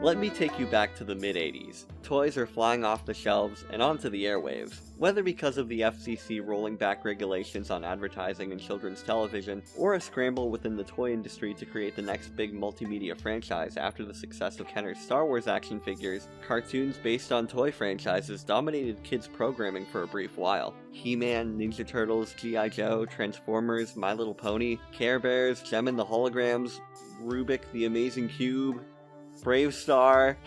Let me take you back to the mid-80s. Toys are flying off the shelves and onto the airwaves. Whether because of the FCC rolling back regulations on advertising in children's television, or a scramble within the toy industry to create the next big multimedia franchise after the success of Kenner's Star Wars action figures, cartoons based on toy franchises dominated kids' programming for a brief while. He-Man, Ninja Turtles, G.I. Joe, Transformers, My Little Pony, Care Bears, Gem and the Holograms, Rubik the Amazing Cube, Brave Star.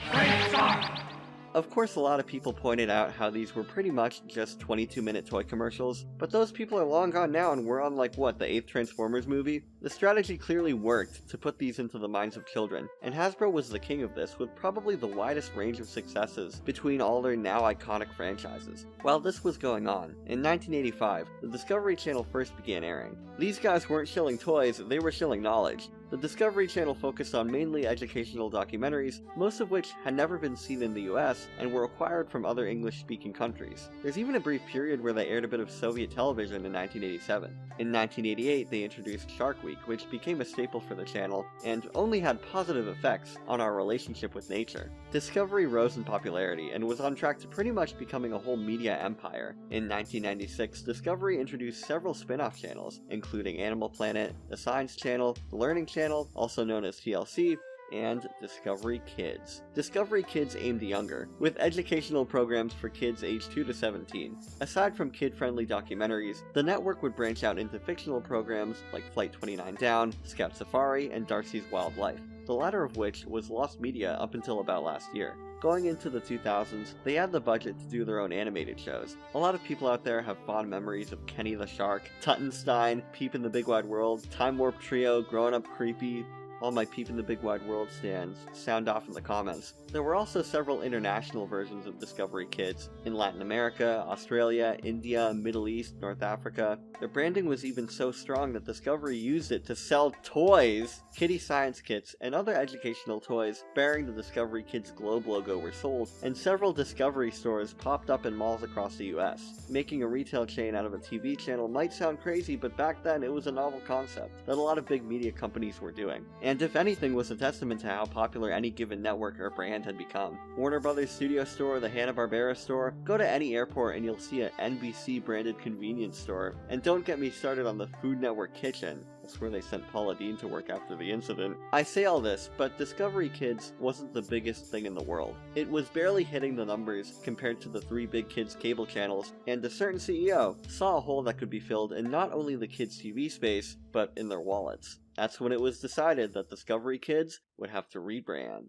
Of course, a lot of people pointed out how these were pretty much just 22-minute toy commercials, but those people are long gone now and we're on the 8th Transformers movie? The strategy clearly worked to put these into the minds of children, and Hasbro was the king of this with probably the widest range of successes between all their now iconic franchises. While this was going on, in 1985, the Discovery Channel first began airing. These guys weren't shilling toys, they were shilling knowledge. The Discovery Channel focused on mainly educational documentaries, most of which had never been seen in the US and were acquired from other English-speaking countries. There's even a brief period where they aired a bit of Soviet television in 1987. In 1988, they introduced Shark Week, which became a staple for the channel, and only had positive effects on our relationship with nature. Discovery rose in popularity and was on track to pretty much becoming a whole media empire. In 1996, Discovery introduced several spin-off channels, including Animal Planet, the Science Channel, the Learning Channel, also known as TLC, and Discovery Kids. Discovery Kids aimed younger, with educational programs for kids aged 2 to 17. Aside from kid-friendly documentaries, the network would branch out into fictional programs like Flight 29 Down, Scout Safari, and Darcy's Wild Life, the latter of which was lost media up until about last year. Going into the 2000s, they had the budget to do their own animated shows. A lot of people out there have fond memories of Kenny the Shark, Tuttenstein, Peep in the Big Wide World, Time Warp Trio, Growing Up Creepy. All my Peep in the Big Wide World stands, sound off in the comments. There were also several international versions of Discovery Kids in Latin America, Australia, India, Middle East, North Africa. Their branding was even so strong that Discovery used it to sell toys. Kitty science kits and other educational toys bearing the Discovery Kids Globe logo were sold, and several Discovery stores popped up in malls across the US. Making a retail chain out of a TV channel might sound crazy, but back then it was a novel concept that a lot of big media companies were doing. And if anything, was a testament to how popular any given network or brand had become. Warner Brothers Studio Store, the Hanna-Barbera store, go to any airport and you'll see an NBC branded convenience store. And don't get me started on the Food Network kitchen. That's where they sent Paula Deen to work after the incident. I say all this, but Discovery Kids wasn't the biggest thing in the world. It was barely hitting the numbers compared to the three big kids cable channels, and a certain CEO saw a hole that could be filled in not only the kids' TV space, but in their wallets. That's when it was decided that Discovery Kids would have to rebrand.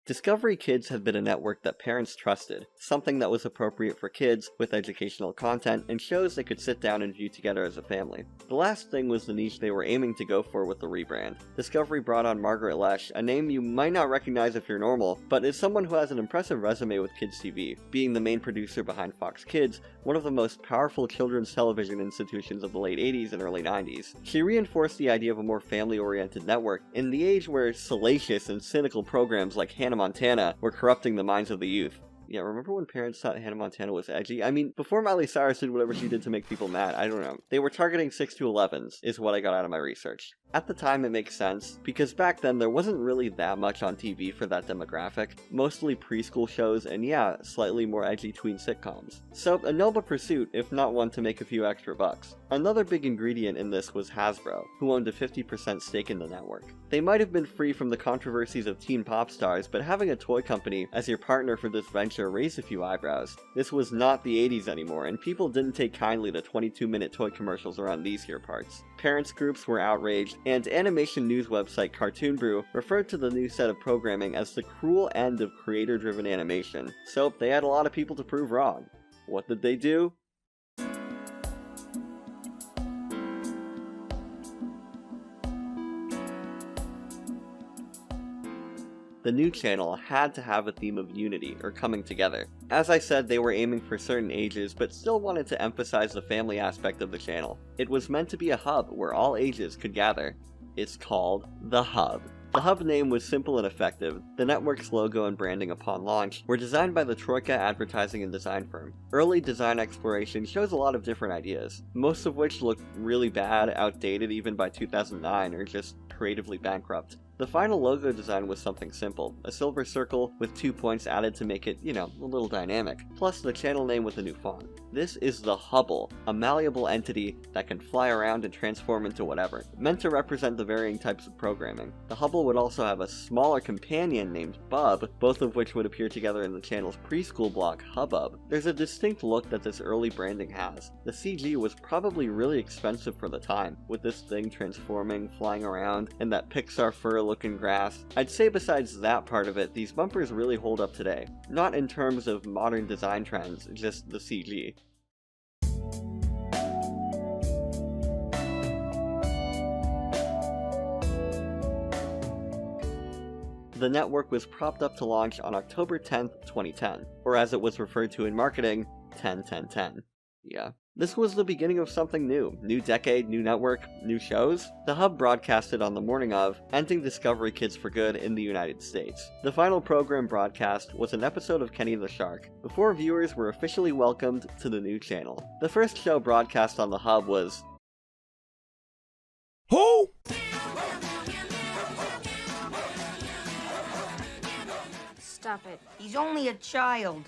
Discovery Kids had been a network that parents trusted, something that was appropriate for kids with educational content and shows they could sit down and view together as a family. The last thing was the niche they were aiming to go for with the rebrand. Discovery brought on Margaret Loesch, a name you might not recognize if you're normal, but is someone who has an impressive resume with kids TV, being the main producer behind Fox Kids, one of the most powerful children's television institutions of the late 80s and early 90s. She reinforced the idea of a more family-oriented network in the age where salacious and cynical programs like Hannah Montana were corrupting the minds of the youth. Yeah, remember when parents thought Hannah Montana was edgy? I mean, before Miley Cyrus did whatever she did to make people mad, I don't know. They were targeting 6 to 11s, is what I got out of my research. At the time, it makes sense, because back then there wasn't really that much on TV for that demographic, mostly preschool shows and yeah, slightly more edgy tween sitcoms. So, a noble pursuit, if not one to make a few extra bucks. Another big ingredient in this was Hasbro, who owned a 50% stake in the network. They might have been free from the controversies of teen pop stars, but having a toy company as your partner for this venture raised a few eyebrows. This was not the 80s anymore, and people didn't take kindly to 22-minute toy commercials around these here parts. Parents groups were outraged, and animation news website Cartoon Brew referred to the new set of programming as the cruel end of creator-driven animation. So they had a lot of people to prove wrong. What did they do? The new channel had to have a theme of unity, or coming together. As I said, they were aiming for certain ages, but still wanted to emphasize the family aspect of the channel. It was meant to be a hub where all ages could gather. It's called The Hub. The Hub name was simple and effective. The network's logo and branding upon launch were designed by the Troika advertising and design firm. Early design exploration shows a lot of different ideas, most of which look really bad, outdated even by 2009, or just creatively bankrupt. The final logo design was something simple, a silver circle with 2 points added to make it, a little dynamic, plus the channel name with a new font. This is the Hubble, a malleable entity that can fly around and transform into whatever, meant to represent the varying types of programming. The Hubble would also have a smaller companion named Bub, both of which would appear together in the channel's preschool block, Hubbub. There's a distinct look that this early branding has. The CG was probably really expensive for the time, with this thing transforming, flying around, and that Pixar fur looking grass. I'd say besides that part of it, these bumpers really hold up today. Not in terms of modern design trends, just the CG. The network was propped up to launch on October 10th, 2010, or as it was referred to in marketing, 10-10-10. Yeah. This was the beginning of something new. New decade, new network, new shows. The Hub broadcasted on the morning of, ending Discovery Kids for good in the United States. The final program broadcast was an episode of Kenny the Shark, before viewers were officially welcomed to the new channel. The first show broadcast on the Hub was... Who? Stop it. He's only a child.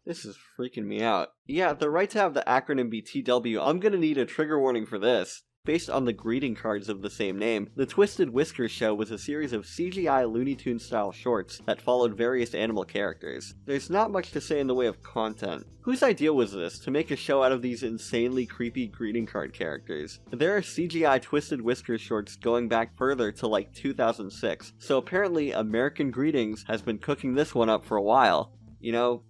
This is freaking me out. Yeah, the right to have the acronym be TW, I'm gonna need a trigger warning for this. Based on the greeting cards of the same name, the Twisted Whiskers show was a series of CGI Looney Tunes style shorts that followed various animal characters. There's not much to say in the way of content. Whose idea was this, to make a show out of these insanely creepy greeting card characters? There are CGI Twisted Whiskers shorts going back further to like 2006, so apparently American Greetings has been cooking this one up for a while.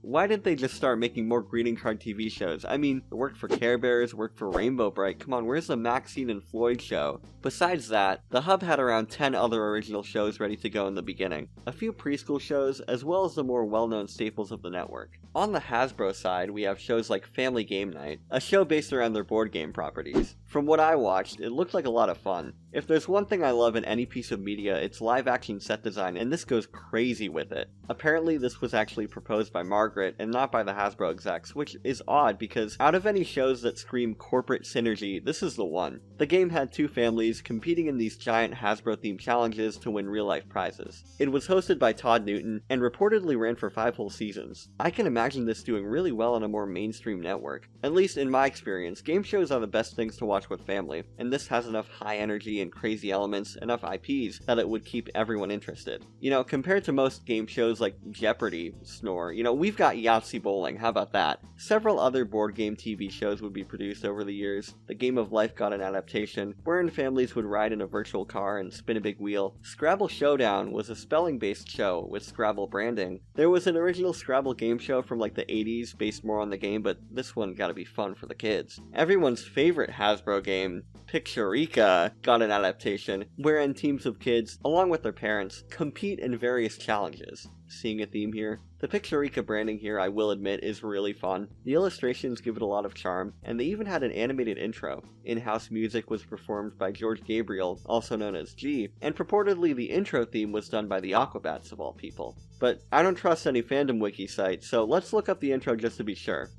Why didn't they just start making more greeting card TV shows? I mean, it worked for Care Bears, worked for Rainbow Bright, come on, where's the Maxine and Floyd show? Besides that, the Hub had around 10 other original shows ready to go in the beginning, a few preschool shows, as well as the more well-known staples of the network. On the Hasbro side, we have shows like Family Game Night, a show based around their board game properties. From what I watched, it looked like a lot of fun. If there's one thing I love in any piece of media, it's live-action set design, and this goes crazy with it. Apparently, this was actually proposed by Margaret, and not by the Hasbro execs, which is odd because out of any shows that scream corporate synergy, this is the one. The game had two families competing in these giant Hasbro-themed challenges to win real-life prizes. It was hosted by Todd Newton, and reportedly ran for 5 whole seasons. I can imagine this doing really well on a more mainstream network. At least in my experience, game shows are the best things to watch with family, and this has enough high energy and crazy elements, enough IPs, that it would keep everyone interested. Compared to most game shows like Jeopardy, Snore, we've got Yahtzee Bowling, how about that? Several other board game TV shows would be produced over the years. The Game of Life got an adaptation, wherein families would ride in a virtual car and spin a big wheel. Scrabble Showdown was a spelling-based show with Scrabble branding. There was an original Scrabble game show from like the 80s based more on the game, but this one gotta be fun for the kids. Everyone's favorite Hasbro game, Picturica, got an adaptation, wherein teams of kids, along with their parents, compete in various challenges. Seeing a theme here? The Picturica branding here, I will admit, is really fun. The illustrations give it a lot of charm, and they even had an animated intro. In-house music was performed by George Gabriel, also known as G, and purportedly the intro theme was done by the Aquabats of all people. But I don't trust any fandom wiki site, so let's look up the intro just to be sure.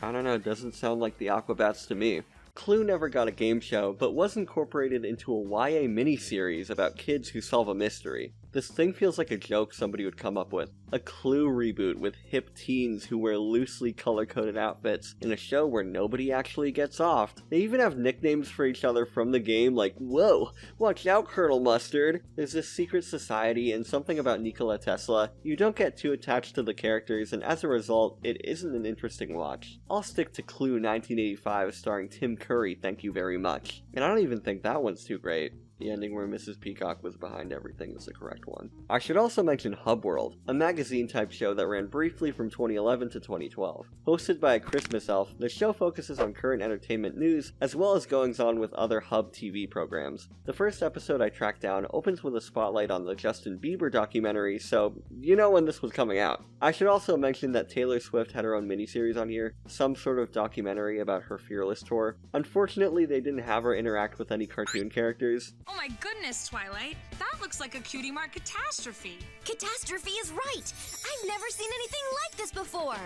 I don't know, it doesn't sound like the Aquabats to me. Clue never got a game show, but was incorporated into a YA miniseries about kids who solve a mystery. This thing feels like a joke somebody would come up with. A Clue reboot with hip teens who wear loosely color-coded outfits in a show where nobody actually gets off. They even have nicknames for each other from the game like, "Whoa, watch out, Colonel Mustard." There's this secret society and something about Nikola Tesla. You don't get too attached to the characters, and as a result, it isn't an interesting watch. I'll stick to Clue 1985 starring Tim Curry, thank you very much. And I don't even think that one's too great. The ending where Mrs. Peacock was behind everything is the correct one. I should also mention Hub World, a magazine-type show that ran briefly from 2011 to 2012. Hosted by a Christmas elf, the show focuses on current entertainment news, as well as goings-on with other Hub TV programs. The first episode I tracked down opens with a spotlight on the Justin Bieber documentary, so you know when this was coming out. I should also mention that Taylor Swift had her own miniseries on here, some sort of documentary about her Fearless tour. Unfortunately, they didn't have her interact with any cartoon characters. Oh my goodness, Twilight. That looks like a Cutie Mark catastrophe. Catastrophe is right! I've never seen anything like this before!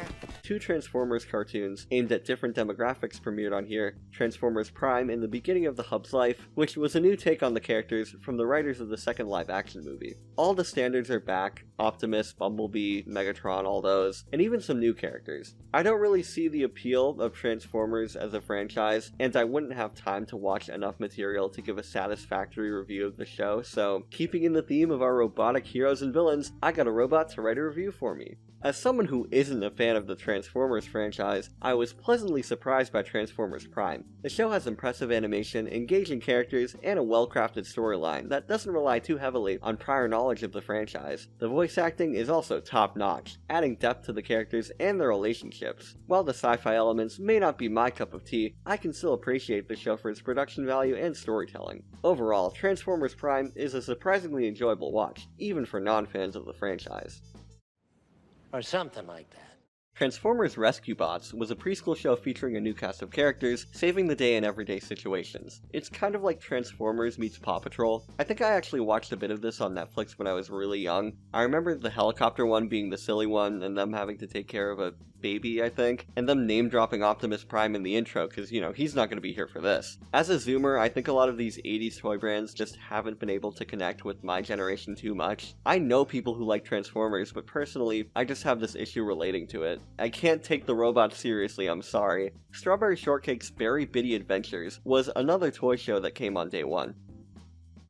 2 Transformers cartoons aimed at different demographics premiered on here, Transformers Prime in the beginning of the Hub's life, which was a new take on the characters from the writers of the second live-action movie. All the standards are back, Optimus, Bumblebee, Megatron, all those, and even some new characters. I don't really see the appeal of Transformers as a franchise, and I wouldn't have time to watch enough material to give a satisfactory review of the show, so keeping in the theme of our robotic heroes and villains, I got a robot to write a review for me. As someone who isn't a fan of the Transformers franchise, I was pleasantly surprised by Transformers Prime. The show has impressive animation, engaging characters, and a well-crafted storyline that doesn't rely too heavily on prior knowledge of the franchise. The voice acting is also top-notch, adding depth to the characters and their relationships. While the sci-fi elements may not be my cup of tea, I can still appreciate the show for its production value and storytelling. Overall, Transformers Prime is a surprisingly enjoyable watch, even for non-fans of the franchise. Or something like that. Transformers Rescue Bots was a preschool show featuring a new cast of characters, saving the day in everyday situations. It's kind of like Transformers meets Paw Patrol. I think I actually watched a bit of this on Netflix when I was really young. I remember the helicopter one being the silly one, and them having to take care of a baby, I think, and them name-dropping Optimus Prime in the intro, because, you know, he's not going to be here for this. As a Zoomer, I think a lot of these 80s toy brands just haven't been able to connect with my generation too much. I know people who like Transformers, but personally, I just have this issue relating to it. I can't take the robots seriously, I'm sorry. Strawberry Shortcake's Very Bitty Adventures was another toy show that came on day one.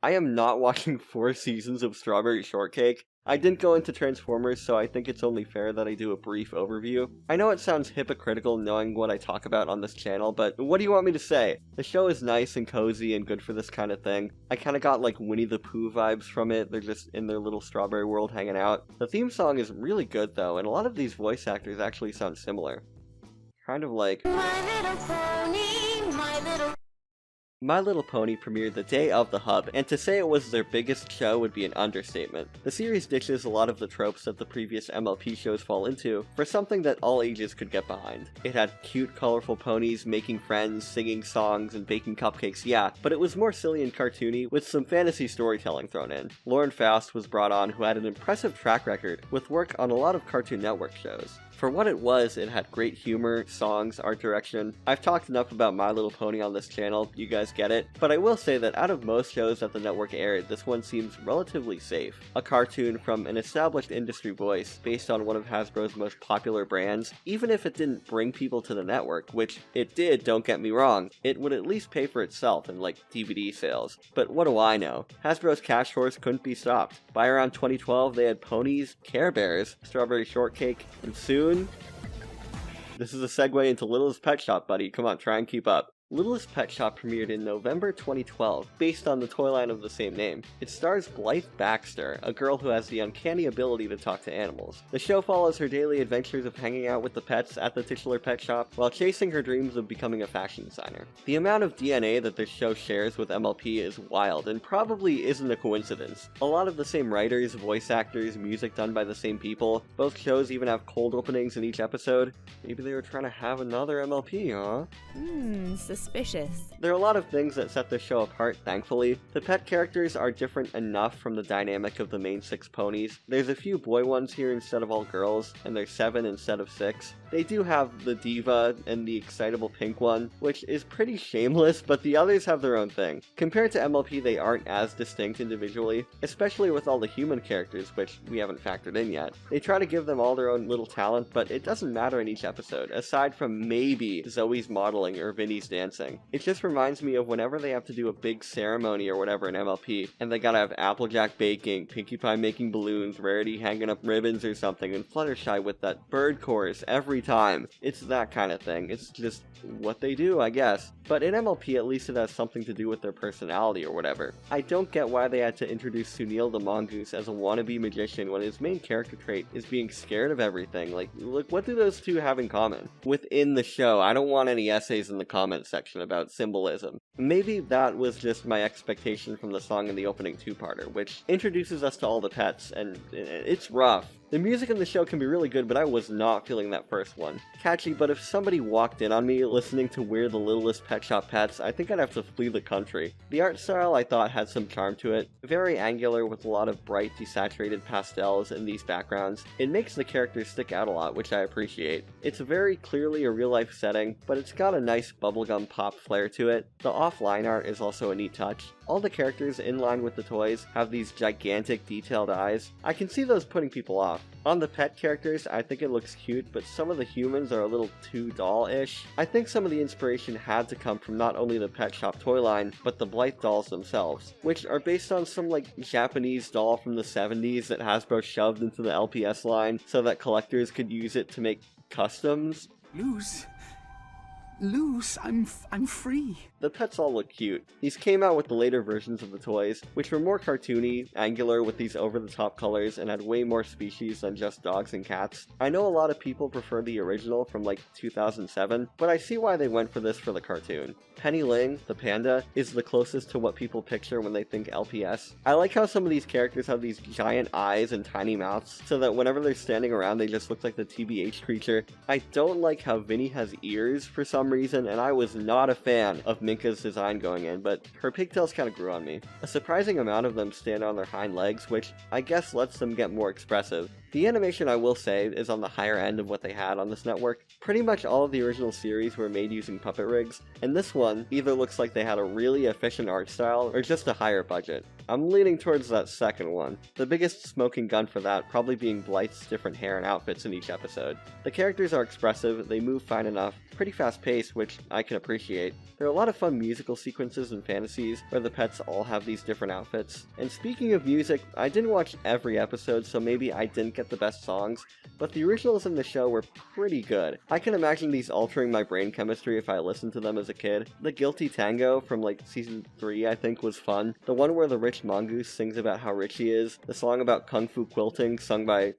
I am not watching 4 seasons of Strawberry Shortcake. I didn't go into Transformers, so I think it's only fair that I do a brief overview. I know it sounds hypocritical knowing what I talk about on this channel, but what do you want me to say? The show is nice and cozy and good for this kind of thing. I kinda got like Winnie the Pooh vibes from it. They're just in their little strawberry world hanging out. The theme song is really good though, and a lot of these voice actors actually sound similar. Kind of like My Little Pony, My Little... My Little Pony premiered the day of the Hub, and to say it was their biggest show would be an understatement. The series ditches a lot of the tropes that the previous MLP shows fall into for something that all ages could get behind. It had cute, colorful ponies making friends, singing songs, and baking cupcakes, yeah, but it was more silly and cartoony with some fantasy storytelling thrown in. Lauren Faust was brought on, who had an impressive track record with work on a lot of Cartoon Network shows. For what it was, it had great humor, songs, art direction. I've talked enough about My Little Pony on this channel, you guys get it, but I will say that out of most shows that the network aired, this one seems relatively safe. A cartoon from an established industry voice based on one of Hasbro's most popular brands, even if it didn't bring people to the network, which it did, don't get me wrong, it would at least pay for itself in like DVD sales. But what do I know? Hasbro's cash horse couldn't be stopped. By around 2012, they had ponies, Care Bears, Strawberry Shortcake, and soon... This is a segue into Littlest Pet Shop, buddy. Come on, try and keep up. Littlest Pet Shop premiered in November 2012, based on the toy line of the same name. It stars Blythe Baxter, a girl who has the uncanny ability to talk to animals. The show follows her daily adventures of hanging out with the pets at the titular pet shop, while chasing her dreams of becoming a fashion designer. The amount of DNA that this show shares with MLP is wild, and probably isn't a coincidence. A lot of the same writers, voice actors, music done by the same people. Both shows even have cold openings in each episode. Maybe they were trying to have another MLP, huh? Suspicious. There are a lot of things that set this show apart, thankfully. The pet characters are different enough from the dynamic of the main 6 ponies. There's a few boy ones here instead of all girls, and there's 7 instead of 6. They do have the diva and the excitable pink one, which is pretty shameless, but the others have their own thing. Compared to MLP, they aren't as distinct individually, especially with all the human characters, which we haven't factored in yet. They try to give them all their own little talent, but it doesn't matter in each episode, aside from maybe Zoe's modeling or Vinny's dancing. dancing. It just reminds me of whenever they have to do a big ceremony or whatever in MLP, and they gotta have Applejack baking, Pinkie Pie making balloons, Rarity hanging up ribbons or something, and Fluttershy with that bird chorus every time. It's that kind of thing. It's just what they do, I guess. But in MLP, at least it has something to do with their personality or whatever. I don't get why they had to introduce Sunil the Mongoose as a wannabe magician when his main character trait is being scared of everything. Like, look, what do those two have in common? Within the show, I don't want any essays in the comment section about symbolism. Maybe that was just my expectation from the song in the opening two-parter, which introduces us to all the pets, and it's rough. The music in the show can be really good, but I was not feeling that first one. Catchy, but if somebody walked in on me listening to We're the Littlest Pet Shop Pets, I think I'd have to flee the country. The art style I thought had some charm to it, very angular with a lot of bright desaturated pastels in these backgrounds. It makes the characters stick out a lot, which I appreciate. It's very clearly a real-life setting, but it's got a nice bubblegum pop flair to it. The offline art is also a neat touch. All the characters in line with the toys have these gigantic detailed eyes. I can see those putting people off. On the pet characters, I think it looks cute, but some of the humans are a little too doll-ish. I think some of the inspiration had to come from not only the Pet Shop toy line, but the Blythe dolls themselves, which are based on some Japanese doll from the 70s that Hasbro shoved into the LPS line so that collectors could use it to make customs. Loose, I'm free. The pets all look cute. These came out with the later versions of the toys, which were more cartoony, angular with these over-the-top colors, and had way more species than just dogs and cats. I know a lot of people prefer the original from 2007, but I see why they went for this for the cartoon. Penny Ling, the panda, is the closest to what people picture when they think LPS. I like how some of these characters have these giant eyes and tiny mouths, so that whenever they're standing around they just look like the TBH creature. I don't like how Vinny has ears for some reason, and I was not a fan of Minka's design going in, but her pigtails kind of grew on me. A surprising amount of them stand on their hind legs, which I guess lets them get more expressive. The animation, I will say, is on the higher end of what they had on this network. Pretty much all of the original series were made using puppet rigs, and this one either looks like they had a really efficient art style or just a higher budget. I'm leaning towards that second one, the biggest smoking gun for that probably being Blythe's different hair and outfits in each episode. The characters are expressive, they move fine enough, pretty fast paced, which I can appreciate. There are a lot of fun musical sequences and fantasies where the pets all have these different outfits. And speaking of music, I didn't watch every episode, so maybe I didn't get the best songs, but the originals in the show were pretty good. I can imagine these altering my brain chemistry if I listened to them as a kid. The Guilty Tango from season 3 I think was fun. The one where the rich mongoose sings about how rich he is. The song about kung fu quilting sung by...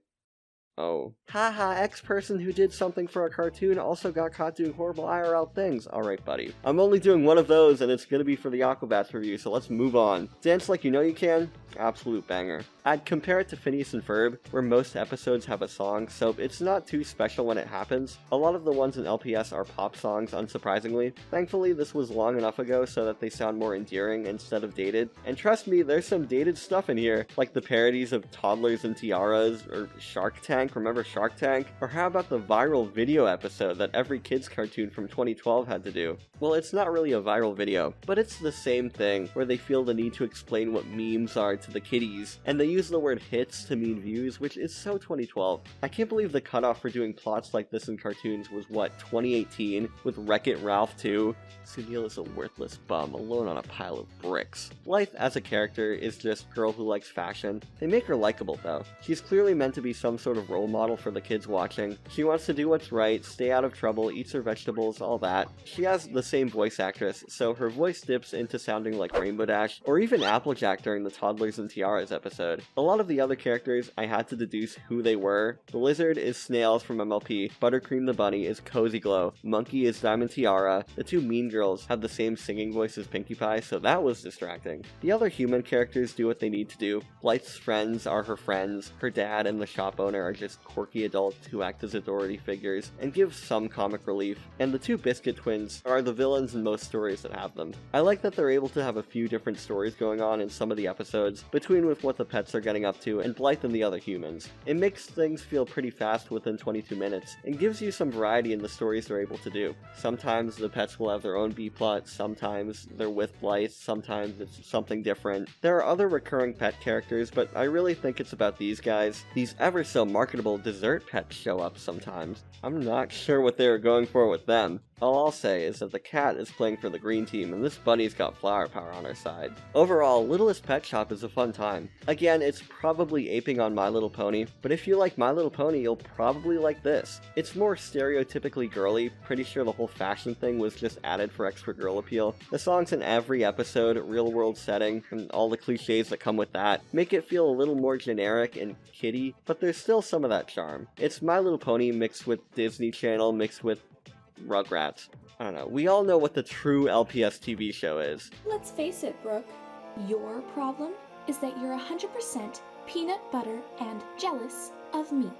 oh. Haha, X-person who did something for a cartoon also got caught doing horrible IRL things. Alright, buddy. I'm only doing one of those, and it's gonna be for the Aquabats review, so let's move on. Dance Like You Know You Can? Absolute banger. I'd compare it to Phineas and Ferb, where most episodes have a song, so it's not too special when it happens. A lot of the ones in LPS are pop songs, unsurprisingly. Thankfully, this was long enough ago so that they sound more endearing instead of dated. And trust me, there's some dated stuff in here, like the parodies of Toddlers and Tiaras, or Shark Tank, remember Shark Tank? Or how about the viral video episode that every kids cartoon from 2012 had to do? Well, it's not really a viral video, but it's the same thing, where they feel the need to explain what memes are to the kiddies, and they use the word hits to mean views, which is so 2012. I can't believe the cutoff for doing plots like this in cartoons was, 2018, with Wreck-It Ralph 2? Sunil is a worthless bum, alone on a pile of bricks. Blythe, as a character, is just a girl who likes fashion. They make her likable, though. She's clearly meant to be some sort of role model for the kids watching. She wants to do what's right, stay out of trouble, eats her vegetables, all that. She has the same voice actress, so her voice dips into sounding like Rainbow Dash, or even Applejack during the Toddlers and Tiaras episode. A lot of the other characters, I had to deduce who they were. The lizard is Snails from MLP, Buttercream the bunny is Cozy Glow, Monkey is Diamond Tiara, the two mean girls have the same singing voice as Pinkie Pie, so that was distracting. The other human characters do what they need to do. Blythe's friends are her friends, her dad and the shop owner are just quirky adults who act as authority figures and give some comic relief, and the two Biscuit twins are the villains in most stories that have them. I like that they're able to have a few different stories going on in some of the episodes, between with what the pets are getting up to and Blythe and the other humans. It makes things feel pretty fast within 22 minutes, and gives you some variety in the stories they're able to do. Sometimes the pets will have their own B-plot, sometimes they're with Blythe, sometimes it's something different. There are other recurring pet characters, but I really think it's about these guys. These ever so marketable dessert pets show up sometimes. I'm not sure what they were going for with them. All I'll say is that the cat is playing for the green team and this bunny's got flower power on her side. Overall, Littlest Pet Shop is a fun time. Again, it's probably aping on My Little Pony, but if you like My Little Pony, you'll probably like this. It's more stereotypically girly, pretty sure the whole fashion thing was just added for extra girl appeal. The songs in every episode, real world setting, and all the cliches that come with that, make it feel a little more generic and kiddie, but there's still some of that charm. It's My Little Pony mixed with Disney Channel mixed with Rugrats. I don't know, we all know what the true LPS TV show is. Let's face it, Brooke. Your problem is that you're 100% peanut butter and jealous of me.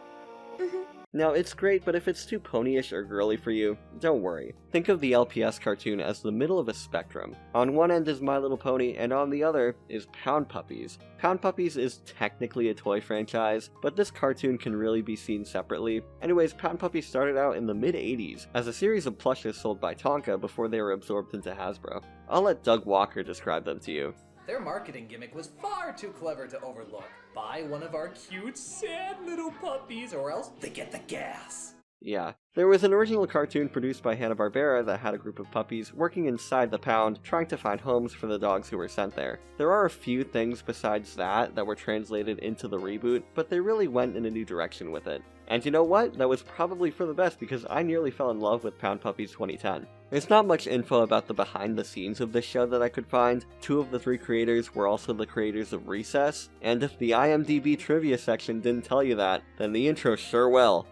Now, it's great, but if it's too ponyish or girly for you, don't worry. Think of the LPS cartoon as the middle of a spectrum. On one end is My Little Pony, and on the other is Pound Puppies. Pound Puppies is technically a toy franchise, but this cartoon can really be seen separately. Anyways, Pound Puppies started out in the mid-80s as a series of plushes sold by Tonka before they were absorbed into Hasbro. I'll let Doug Walker describe them to you. Their marketing gimmick was far too clever to overlook. Buy one of our cute, sad little puppies or else they get the gas. Yeah. There was an original cartoon produced by Hanna-Barbera that had a group of puppies working inside the pound, trying to find homes for the dogs who were sent there. There are a few things besides that were translated into the reboot, but they really went in a new direction with it. And you know what? That was probably for the best because I nearly fell in love with Pound Puppies 2010. There's not much info about the behind the scenes of this show that I could find. 2 of the 3 creators were also the creators of Recess, and if the IMDb trivia section didn't tell you that, then the intro sure will.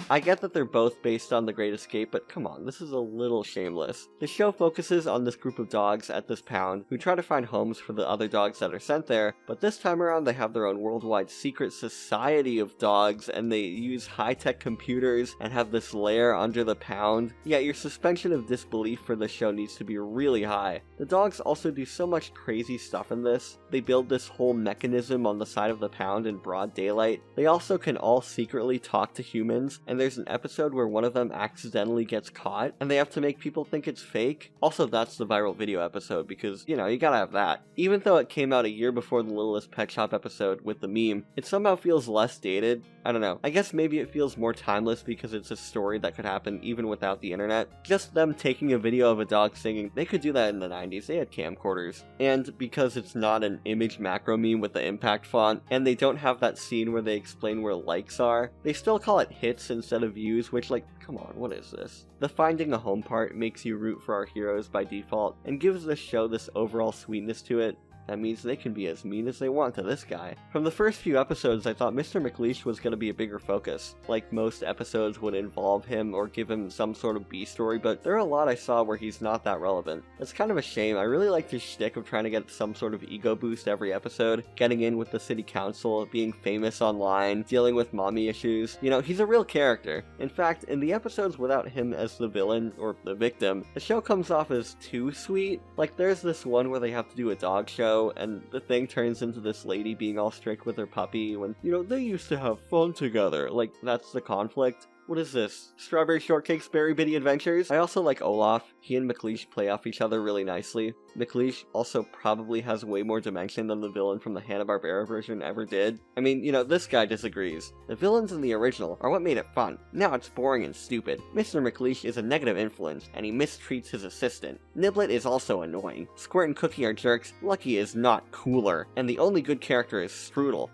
I get that they're both based on The Great Escape, but come on, this is a little shameless. The show focuses on this group of dogs at this pound who try to find homes for the other dogs that are sent there, but this time around they have their own worldwide secret society of dogs and they use high-tech computers and have this lair under the pound. Yeah, your suspension of disbelief for this show needs to be really high. The dogs also do so much crazy stuff in this. They build this whole mechanism on the side of the pound in broad daylight. They also can all secretly talk to humans, and there's an episode where one of them accidentally gets caught and they have to make people think it's fake. Also, that's the viral video episode because, you know, you gotta have that. Even though it came out a year before the Littlest Pet Shop episode with the meme, it somehow feels less dated. I don't know. I guess maybe it feels more timeless because it's a story that could happen even without the internet. Just them taking a video of a dog singing, they could do that in the 90s. They had camcorders. And because it's not an image macro meme with the impact font, and they don't have that scene where they explain where likes are, they still call it hits instead of views, which, like, come on, what is this? The finding a home part makes you root for our heroes by default, and gives the show this overall sweetness to it. That means they can be as mean as they want to this guy. From the first few episodes, I thought Mr. McLeish was going to be a bigger focus. Like most episodes would involve him or give him some sort of B-story, but there are a lot I saw where he's not that relevant. It's kind of a shame. I really liked his shtick of trying to get some sort of ego boost every episode, getting in with the city council, being famous online, dealing with mommy issues. You know, he's a real character. In fact, in the episodes without him as the villain, or the victim, the show comes off as too sweet. Like, there's this one where they have to do a dog show, and the thing turns into this lady being all strict with her puppy when, you know, they used to have fun together. Like, that's the conflict. What is this? Strawberry Shortcake's Berry Bitty Adventures? I also like Olaf. He and McLeish play off each other really nicely. McLeish also probably has way more dimension than the villain from the Hanna-Barbera version ever did. I mean, you know, this guy disagrees. The villains in the original are what made it fun. Now it's boring and stupid. Mr. McLeish is a negative influence, and he mistreats his assistant. Niblet is also annoying. Squirt and Cookie are jerks. Lucky is not cooler. And the only good character is Strudel.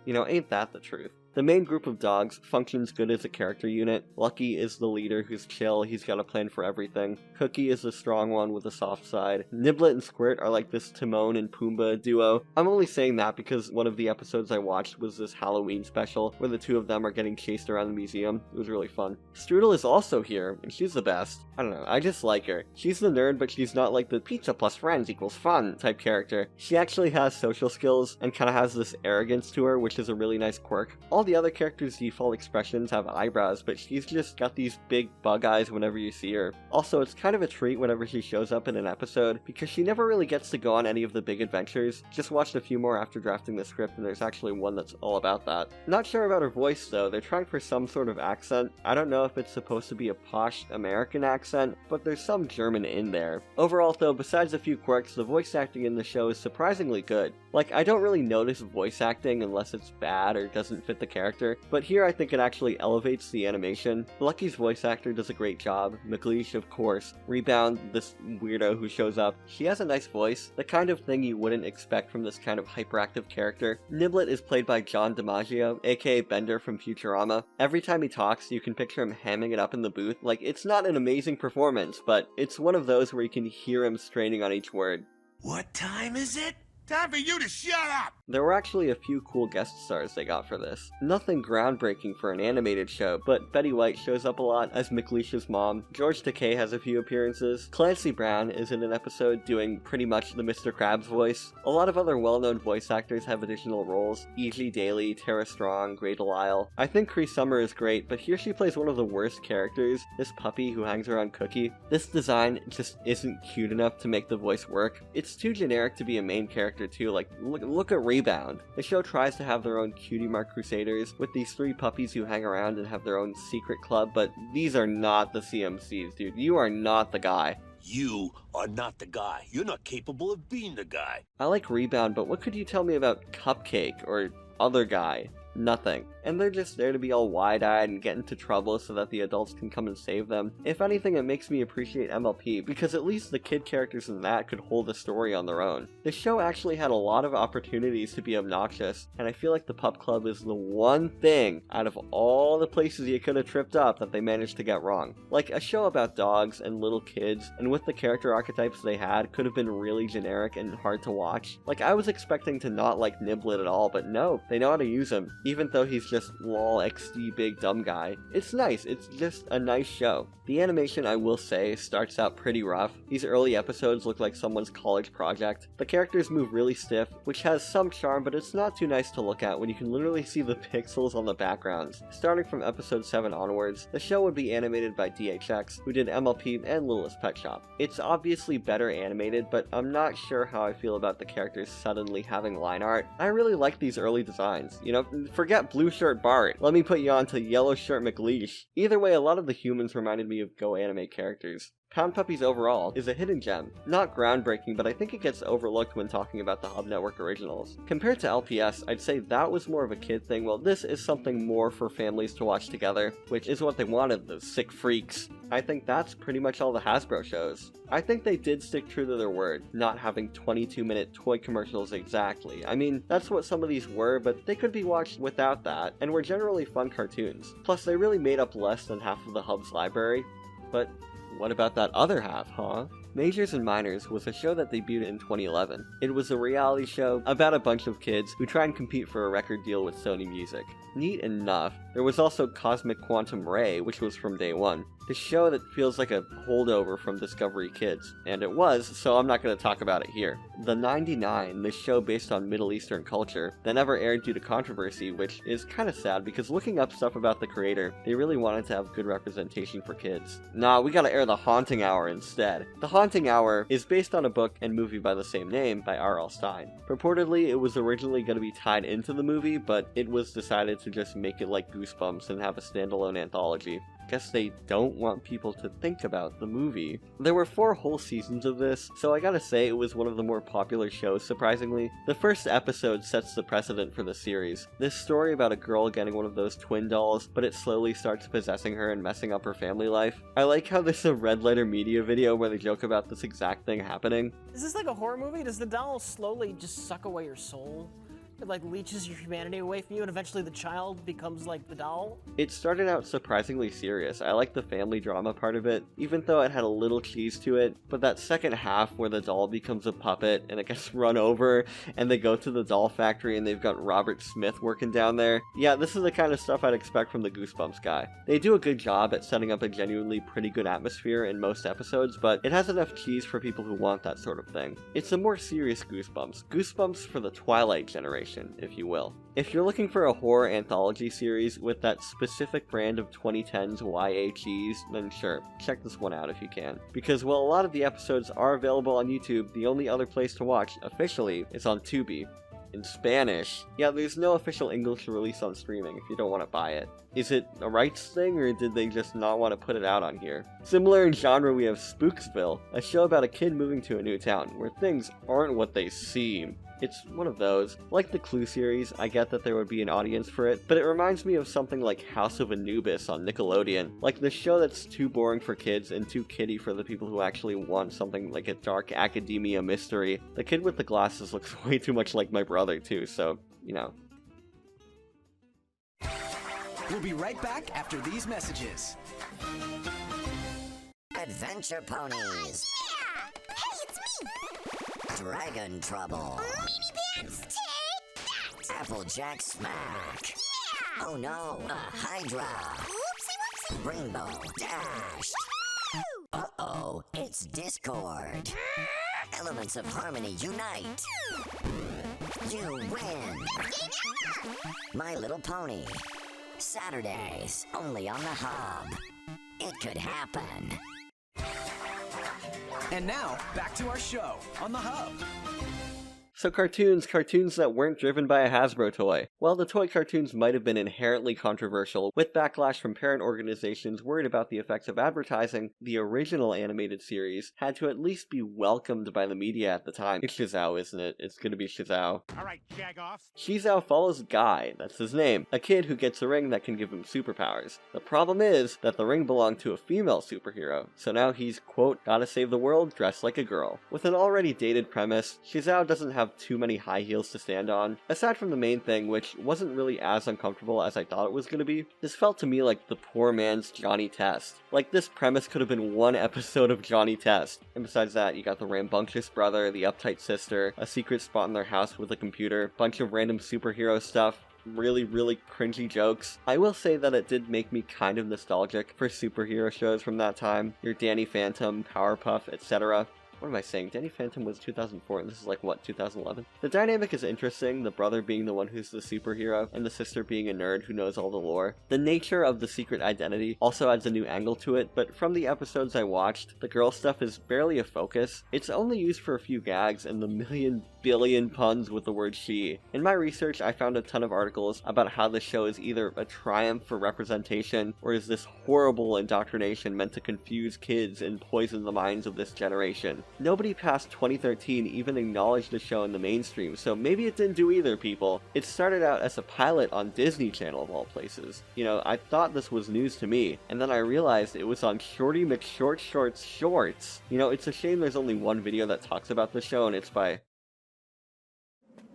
You know, ain't that the truth? The main group of dogs functions good as a character unit. Lucky is the leader who's chill, he's got a plan for everything. Cookie is the strong one with a soft side. Niblet and Squirt are like this Timon and Pumbaa duo. I'm only saying that because one of the episodes I watched was this Halloween special where the two of them are getting chased around the museum. It was really fun. Strudel is also here, and she's the best. I don't know, I just like her. She's the nerd, but she's not like the pizza plus friends equals fun type character. She actually has social skills and kind of has this arrogance to her, which is a really nice quirk. All the other characters' default expressions have eyebrows, but she's just got these big bug eyes whenever you see her. Also, it's kind of a treat whenever she shows up in an episode, because she never really gets to go on any of the big adventures. Just watched a few more after drafting the script, and there's actually one that's all about that. Not sure about her voice though. They're trying for some sort of accent. I don't know if it's supposed to be a posh American accent, but there's some German in there. Overall though, besides a few quirks, the voice acting in the show is surprisingly good. Like, I don't really notice voice acting unless it's bad or doesn't fit the character, but here I think it actually elevates the animation. Lucky's voice actor does a great job. McLeish, of course. Rebound, this weirdo who shows up, she has a nice voice, the kind of thing you wouldn't expect from this kind of hyperactive character. Niblet is played by John DiMaggio, aka Bender from Futurama. Every time he talks, you can picture him hamming it up in the booth. Like, it's not an amazing performance, but it's one of those where you can hear him straining on each word. What time is it? Time for you to shut up! There were actually a few cool guest stars they got for this. Nothing groundbreaking for an animated show, but Betty White shows up a lot as McLeish's mom. George Takei has a few appearances. Clancy Brown is in an episode doing pretty much the Mr. Krabs voice. A lot of other well-known voice actors have additional roles. E.G. Daly, Tara Strong, Grey Delisle. I think Cree Summer is great, but here she plays one of the worst characters, this puppy who hangs around Cookie. This design just isn't cute enough to make the voice work. It's too generic to be a main character too. Like, look at Rebound. The show tries to have their own cutie mark crusaders with these 3 puppies who hang around and have their own secret club, but these are not the CMCs, dude. You are not the guy. You are not the guy. You're not capable of being the guy. I like Rebound, but what could you tell me about Cupcake or other guy? Nothing. And they're just there to be all wide-eyed and get into trouble so that the adults can come and save them. If anything, it makes me appreciate MLP, because at least the kid characters in that could hold a story on their own. The show actually had a lot of opportunities to be obnoxious, and I feel like the Pup Club is the one thing out of all the places you could have tripped up that they managed to get wrong. Like, a show about dogs and little kids, and with the character archetypes they had, could have been really generic and hard to watch. Like, I was expecting to not like Niblet at all, but no, they know how to use him. Even though he's just lol XD big dumb guy. It's nice, it's just a nice show. The animation, I will say, starts out pretty rough. These early episodes look like someone's college project. The characters move really stiff, which has some charm, but it's not too nice to look at when you can literally see the pixels on the backgrounds. Starting from episode 7 onwards, the show would be animated by DHX, who did MLP and Littlest Pet Shop. It's obviously better animated, but I'm not sure how I feel about the characters suddenly having line art. I really like these early designs. You know, forget blue shirt Bart. Let me put you on to yellow shirt McLeish. Either way, a lot of the humans reminded me of Go Anime characters. Pound Puppies overall is a hidden gem. Not groundbreaking, but I think it gets overlooked when talking about the Hub Network originals. Compared to LPS, I'd say that was more of a kid thing, while this is something more for families to watch together, which is what they wanted, those sick freaks. I think that's pretty much all the Hasbro shows. I think they did stick true to their word, not having 22-minute toy commercials exactly. I mean, that's what some of these were, but they could be watched without that, and were generally fun cartoons. Plus, they really made up less than half of the Hub's library. But what about that other half, huh? Majors and Minors was a show that debuted in 2011. It was a reality show about a bunch of kids who try and compete for a record deal with Sony Music. Neat enough. There was also Cosmic Quantum Ray, which was from day one. The show that feels like a holdover from Discovery Kids. And it was, so I'm not going to talk about it here. The 99, this show based on Middle Eastern culture, that never aired due to controversy, which is kind of sad because looking up stuff about the creator, they really wanted to have good representation for kids. Nah, we gotta air The Haunting Hour instead. The Haunting Hour is based on a book and movie by the same name by R.L. Stine. Purportedly, it was originally going to be tied into the movie, but it was decided to just make it like Goosebumps and have a standalone anthology. Guess they don't want people to think about the movie. There were 4 whole seasons of this, so I gotta say it was one of the more popular shows, surprisingly. The first episode sets the precedent for the series. This story about a girl getting one of those twin dolls, but it slowly starts possessing her and messing up her family life. I like how there's a Red Letter Media video where they joke about this exact thing happening. Is this like a horror movie? Does the doll slowly just suck away your soul? It like leeches your humanity away from you, and eventually the child becomes like the doll? It started out surprisingly serious. I like the family drama part of it, even though it had a little cheese to it, but that second half where the doll becomes a puppet and it gets run over and they go to the doll factory and they've got Robert Smith working down there. Yeah, this is the kind of stuff I'd expect from the Goosebumps guy. They do a good job at setting up a genuinely pretty good atmosphere in most episodes, but it has enough cheese for people who want that sort of thing. It's a more serious Goosebumps. Goosebumps for the Twilight generation. edition, if you will. If you're looking for a horror anthology series with that specific brand of 2010s YA cheese, then sure, check this one out if you can. Because while a lot of the episodes are available on YouTube, the only other place to watch, officially, is on Tubi. In Spanish. Yeah, there's no official English release on streaming if you don't want to buy it. Is it a rights thing, or did they just not want to put it out on here? Similar in genre, we have Spooksville, a show about a kid moving to a new town, where things aren't what they seem. It's one of those. Like the Clue series, I get that there would be an audience for it, but it reminds me of something like House of Anubis on Nickelodeon. Like the show that's too boring for kids and too kiddie for the people who actually want something like a dark academia mystery. The kid with the glasses looks way too much like my brother too, so, you know. We'll be right back after these messages. Adventure ponies. Yeah! Hey, it's me! Dragon trouble. Mini pants, take that! Applejack smack. Yeah! Oh no, a Hydra. Whoopsie whoopsie! Rainbow dash. Uh-oh, it's Discord. Elements of harmony unite. You win. My Little Pony. Saturdays, only on the Hub. It could happen. And now, back to our show on the Hub. So cartoons that weren't driven by a Hasbro toy. While the toy cartoons might have been inherently controversial, with backlash from parent organizations worried about the effects of advertising, the original animated series had to at least be welcomed by the media at the time. It's SheZow, isn't it? It's gonna be SheZow. Alright, Jagoff. SheZow follows Guy, that's his name, a kid who gets a ring that can give him superpowers. The problem is that the ring belonged to a female superhero, so now he's, quote, gotta save the world dressed like a girl. With an already dated premise, SheZow doesn't have too many high heels to stand on. Aside from the main thing, which wasn't really as uncomfortable as I thought it was going to be, this felt to me like the poor man's Johnny Test. Like, this premise could have been one episode of Johnny Test. And besides that, you got the rambunctious brother, the uptight sister, a secret spot in their house with a computer, bunch of random superhero stuff, really cringy jokes. I will say that it did make me kind of nostalgic for superhero shows from that time. Your Danny Phantom, Powerpuff, etc. What am I saying? Danny Phantom was 2004, and this is like, what, 2011? The dynamic is interesting, the brother being the one who's the superhero, and the sister being a nerd who knows all the lore. The nature of the secret identity also adds a new angle to it, but from the episodes I watched, the girl stuff is barely a focus. It's only used for a few gags and the million billion puns with the word she. In my research, I found a ton of articles about how the show is either a triumph for representation, or is this horrible indoctrination meant to confuse kids and poison the minds of this generation. Nobody past 2013 even acknowledged the show in the mainstream, so maybe it didn't do either, people. It started out as a pilot on Disney Channel of all places. You know, I thought this was news to me, and then I realized it was on Shorty McShortshort's Shorts. You know, it's a shame there's only one video that talks about the show, and it's by...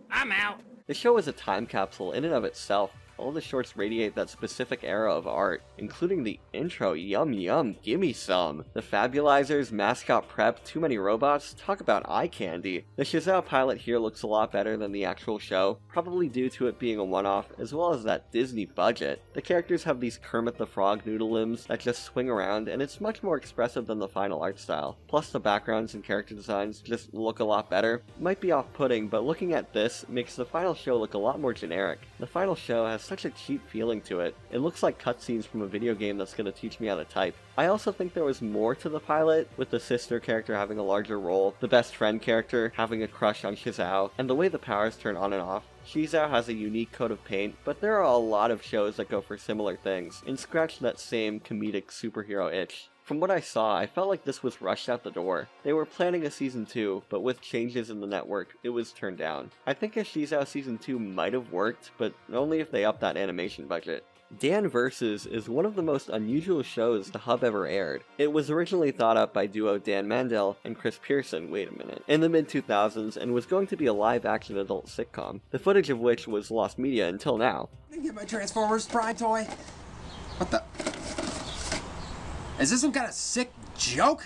I'm out! The show is a time capsule in and of itself. All the shorts radiate that specific era of art, including the intro, yum yum, gimme some. The Fabulizers, mascot prep, too many robots, talk about eye candy. The SheZow pilot here looks a lot better than the actual show, probably due to it being a one-off, as well as that Disney budget. The characters have these Kermit the Frog noodle limbs that just swing around, and it's much more expressive than the final art style. Plus the backgrounds and character designs just look a lot better. Might be off-putting, but looking at this makes the final show look a lot more generic. The final show has such a cheap feeling to it. It looks like cutscenes from a video game that's going to teach me how to type. I also think there was more to the pilot, with the sister character having a larger role, the best friend character having a crush on SheZow, and the way the powers turn on and off. SheZow has a unique coat of paint, but there are a lot of shows that go for similar things, and scratch that same comedic superhero itch. From what I saw, I felt like this was rushed out the door. They were planning a season 2, but with changes in the network, it was turned down. I think a SheZow season 2 might have worked, but only if they upped that animation budget. Dan Versus is one of the most unusual shows the Hub ever aired. It was originally thought up by duo Dan Mandel and Chris Pearson, in the mid-2000s, and was going to be a live-action adult sitcom, the footage of which was lost media until now. Did you get my Transformers Pride toy? What the... Is this some kind of sick joke?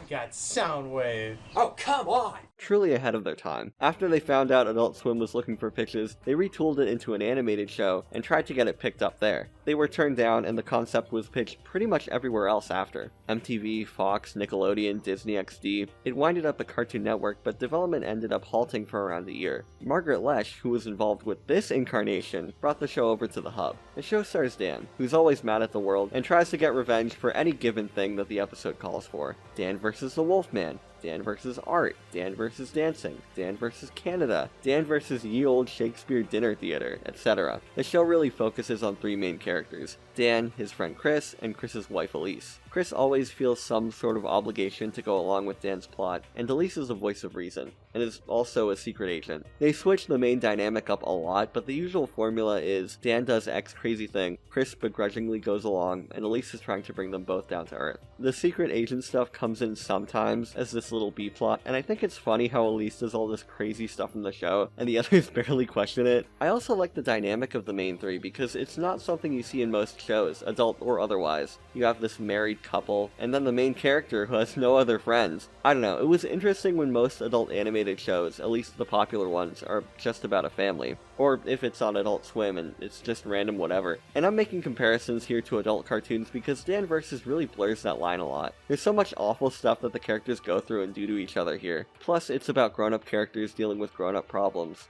got Soundwave. Oh, come on! Truly ahead of their time. After they found out Adult Swim was looking for pitches, they retooled it into an animated show and tried to get it picked up there. They were turned down and the concept was pitched pretty much everywhere else after. MTV, Fox, Nickelodeon, Disney XD. It winded up at Cartoon Network, but development ended up halting for around a year. Margaret Lesh, who was involved with this incarnation, brought the show over to the hub. The show stars Dan, who's always mad at the world and tries to get revenge for any given thing that the episode calls for. Dan versus the Wolfman, Dan versus art, Dan versus dancing, Dan versus Canada, Dan versus ye old Shakespeare dinner theater, etc. The show really focuses on three main characters: Dan, his friend Chris, and Chris's wife Elise. Chris always feels some sort of obligation to go along with Dan's plot, and Elise is a voice of reason, and is also a secret agent. They switch the main dynamic up a lot, but the usual formula is Dan does X crazy thing, Chris begrudgingly goes along, and Elise is trying to bring them both down to earth. The secret agent stuff comes in sometimes as this little B-plot, and I think it's funny how Elise does all this crazy stuff in the show, and the others barely question it. I also like the dynamic of the main three, because it's not something you see in most shows, adult or otherwise. You have this married couple, and then the main character who has no other friends. I don't know, it was interesting when most adult animated shows, at least the popular ones, are just about a family. Or if it's on Adult Swim and it's just random whatever. And I'm making comparisons here to adult cartoons because Dan vs. really blurs that line a lot. There's so much awful stuff that the characters go through and do to each other here. Plus, it's about grown-up characters dealing with grown-up problems.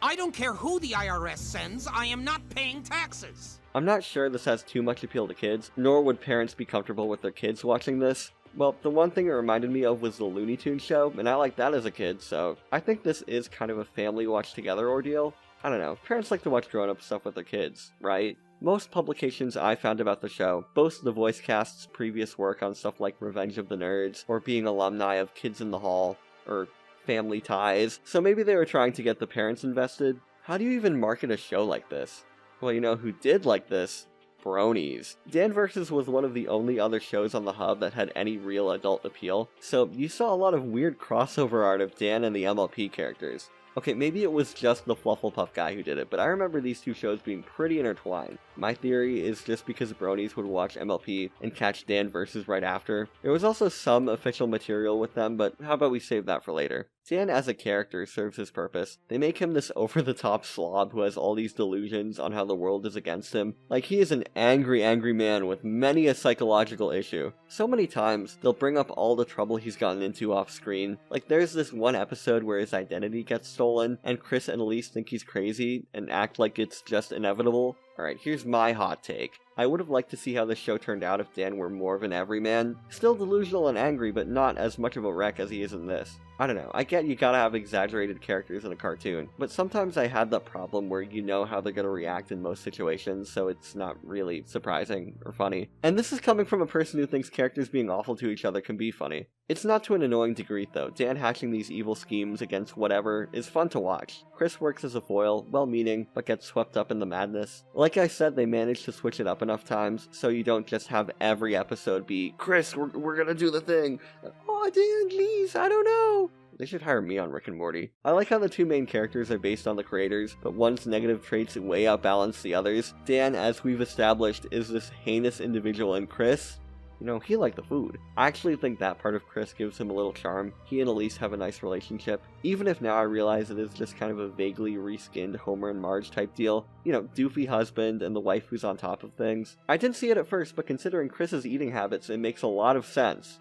I don't care who the IRS sends, I am not paying taxes. I'm not sure this has too much appeal to kids, nor would parents be comfortable with their kids watching this. Well, the one thing it reminded me of was the Looney Tunes show, and I liked that as a kid, so I think this is kind of a family watch-together ordeal. I don't know, parents like to watch grown-up stuff with their kids, right? Most publications I found about the show boast the voice cast's previous work on stuff like Revenge of the Nerds, or being alumni of Kids in the Hall, or Family Ties, so maybe they were trying to get the parents invested. How do you even market a show like this? Well, you know who did like this? Bronies. Dan vs. was one of the only other shows on the hub that had any real adult appeal, so you saw a lot of weird crossover art of Dan and the MLP characters. Okay, maybe it was just the Flufflepuff guy who did it, but I remember these two shows being pretty intertwined. My theory is just because Bronies would watch MLP and catch Dan vs. right after. There was also some official material with them, but how about we save that for later. Dan as a character serves his purpose. They make him this over-the-top slob who has all these delusions on how the world is against him. Like, he is an angry, angry man with many a psychological issue. So many times, they'll bring up all the trouble he's gotten into off-screen. Like, there's this one episode where his identity gets stolen, and Chris and Elise think he's crazy, and act like it's just inevitable. Alright, here's my hot take. I would have liked to see how this show turned out if Dan were more of an everyman. Still delusional and angry, but not as much of a wreck as he is in this. I don't know, I get you gotta have exaggerated characters in a cartoon, but sometimes I had that problem where you know how they're gonna react in most situations, so it's not really surprising or funny. And this is coming from a person who thinks characters being awful to each other can be funny. It's not to an annoying degree though. Dan hatching these evil schemes against whatever is fun to watch. Chris works as a foil, well-meaning, but gets swept up in the madness. Like I said, they managed to switch it up enough times, so you don't just have every episode be, Chris, we're gonna do the thing. Oh, Dan, please, I don't know. They should hire me on Rick and Morty. I like how the two main characters are based on the creators, but one's negative traits way outbalance the others. Dan, as we've established, is this heinous individual, and Chris, you know, he liked the food. I actually think that part of Chris gives him a little charm. He and Elise have a nice relationship, even if now I realize it is just kind of a vaguely reskinned Homer and Marge type deal. You know, doofy husband and the wife who's on top of things. I didn't see it at first, but considering Chris's eating habits, it makes a lot of sense.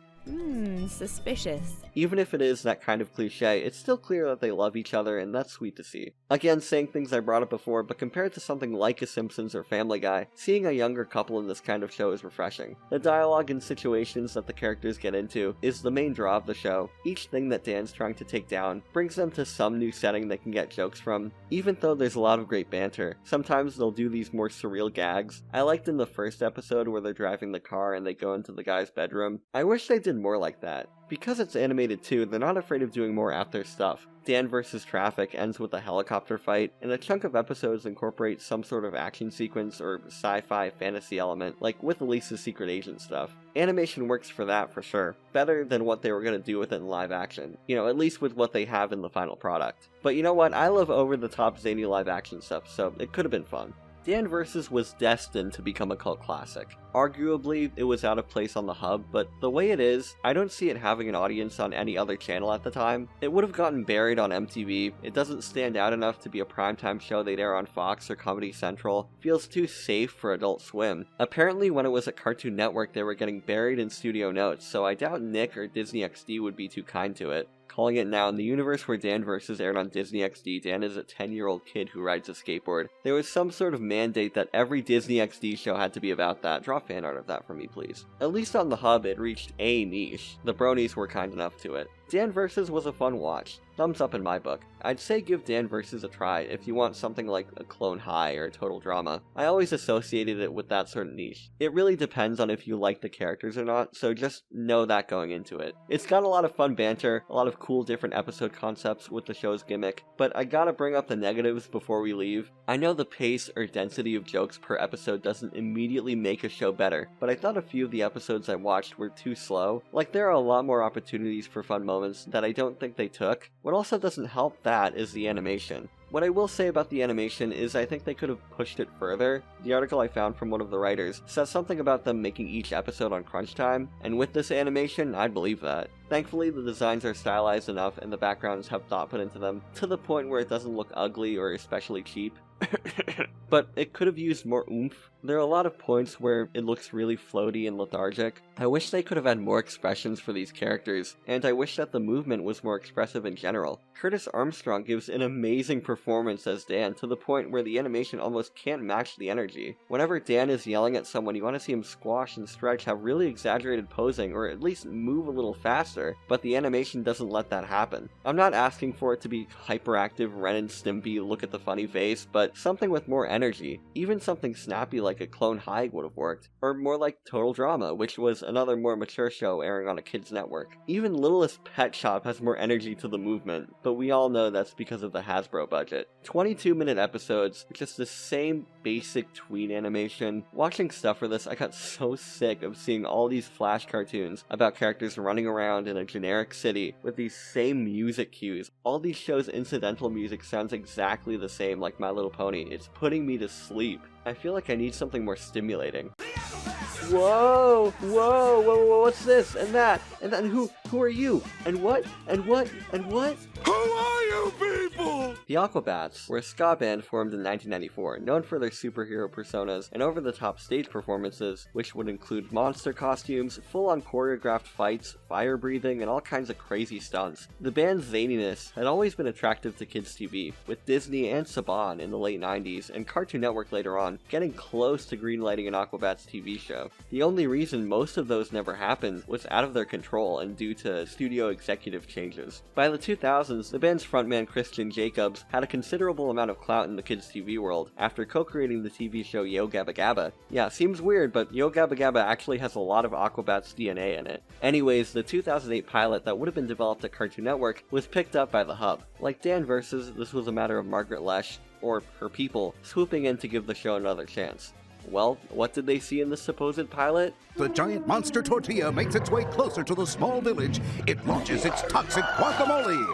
Suspicious. Even if it is that kind of cliche, it's still clear that they love each other, and that's sweet to see. Again, saying things I brought up before, but compared to something like a Simpsons or Family Guy, seeing a younger couple in this kind of show is refreshing. The dialogue and situations that the characters get into is the main draw of the show. Each thing that Dan's trying to take down brings them to some new setting they can get jokes from. Even though there's a lot of great banter, sometimes they'll do these more surreal gags. I liked in the first episode where they're driving the car and they go into the guy's bedroom. I wish they did more like that. Because it's animated too, they're not afraid of doing more out there stuff. Dan vs. Traffic ends with a helicopter fight, and a chunk of episodes incorporate some sort of action sequence or sci-fi fantasy element, like with Elise's secret agent stuff. Animation works for that for sure. Better than what they were going to do with it in live action. You know, at least with what they have in the final product. But you know what, I love over-the-top zany live action stuff, so it could have been fun. Dan vs. was destined to become a cult classic. Arguably, it was out of place on the hub, but the way it is, I don't see it having an audience on any other channel at the time. It would have gotten buried on MTV, it doesn't stand out enough to be a primetime show they'd air on Fox or Comedy Central, feels too safe for Adult Swim. Apparently when it was at Cartoon Network they were getting buried in studio notes, so I doubt Nick or Disney XD would be too kind to it. Calling it now, in the universe where Dan vs. aired on Disney XD, Dan is a 10-year-old kid who rides a skateboard. There was some sort of mandate that every Disney XD show had to be about that. Draw fan art of that for me, please. At least on the hub, it reached a niche. The bronies were kind enough to it. Dan vs. was a fun watch. Thumbs up in my book. I'd say give Dan vs. a try if you want something like a Clone High or a Total Drama. I always associated it with that sort of niche. It really depends on if you like the characters or not, so just know that going into it. It's got a lot of fun banter, a lot of cool different episode concepts with the show's gimmick, but I gotta bring up the negatives before we leave. I know the pace or density of jokes per episode doesn't immediately make a show better, but I thought a few of the episodes I watched were too slow. Like, there are a lot more opportunities for fun moments that I don't think they took. What also doesn't help that is the animation. What I will say about the animation is I think they could have pushed it further. The article I found from one of the writers says something about them making each episode on crunch time, and with this animation, I'd believe that. Thankfully, the designs are stylized enough and the backgrounds have thought put into them, to the point where it doesn't look ugly or especially cheap. But it could have used more oomph. There are a lot of points where it looks really floaty and lethargic. I wish they could have had more expressions for these characters, and I wish that the movement was more expressive in general. Curtis Armstrong gives an amazing performance as Dan, to the point where the animation almost can't match the energy. Whenever Dan is yelling at someone, you want to see him squash and stretch, have really exaggerated posing, or at least move a little faster, but the animation doesn't let that happen. I'm not asking for it to be hyperactive Ren and Stimpy look at the funny face, but something with more energy. Even something snappy like a Clone High would have worked, or more like Total Drama, which was another more mature show airing on a kid's network. Even Littlest Pet Shop has more energy to the movement, but we all know that's because of the Hasbro budget. 22-minute episodes, just the same basic tween animation. Watching stuff for this, I got so sick of seeing all these flash cartoons about characters running around in a generic city with these same music cues. All these shows' incidental music sounds exactly the same, like My Little Pony. It's putting me to sleep. I feel like I need something more stimulating. Whoa, whoa, whoa, what's this, and that, and who are you, and what, and what, and what? Who are you people? The Aquabats were a ska band formed in 1994, known for their superhero personas and over-the-top stage performances, which would include monster costumes, full-on choreographed fights, fire breathing, and all kinds of crazy stunts. The band's zaniness had always been attractive to kids' TV, with Disney and Saban in the late 90s, and Cartoon Network later on, getting close to greenlighting an Aquabats TV show. The only reason most of those never happened was out of their control and due to studio executive changes. By the 2000s, the band's frontman Christian Jacobs had a considerable amount of clout in the kids' TV world after co-creating the TV show Yo Gabba Gabba. Yeah, seems weird, but Yo Gabba Gabba actually has a lot of Aquabats DNA in it. Anyways, the 2008 pilot that would have been developed at Cartoon Network was picked up by the Hub. Like Dan vs., this was a matter of Margaret Loesch, or her people, swooping in to give the show another chance. Well, what did they see in the supposed pilot? The giant monster tortilla makes its way closer to the small village. It launches its toxic guacamole.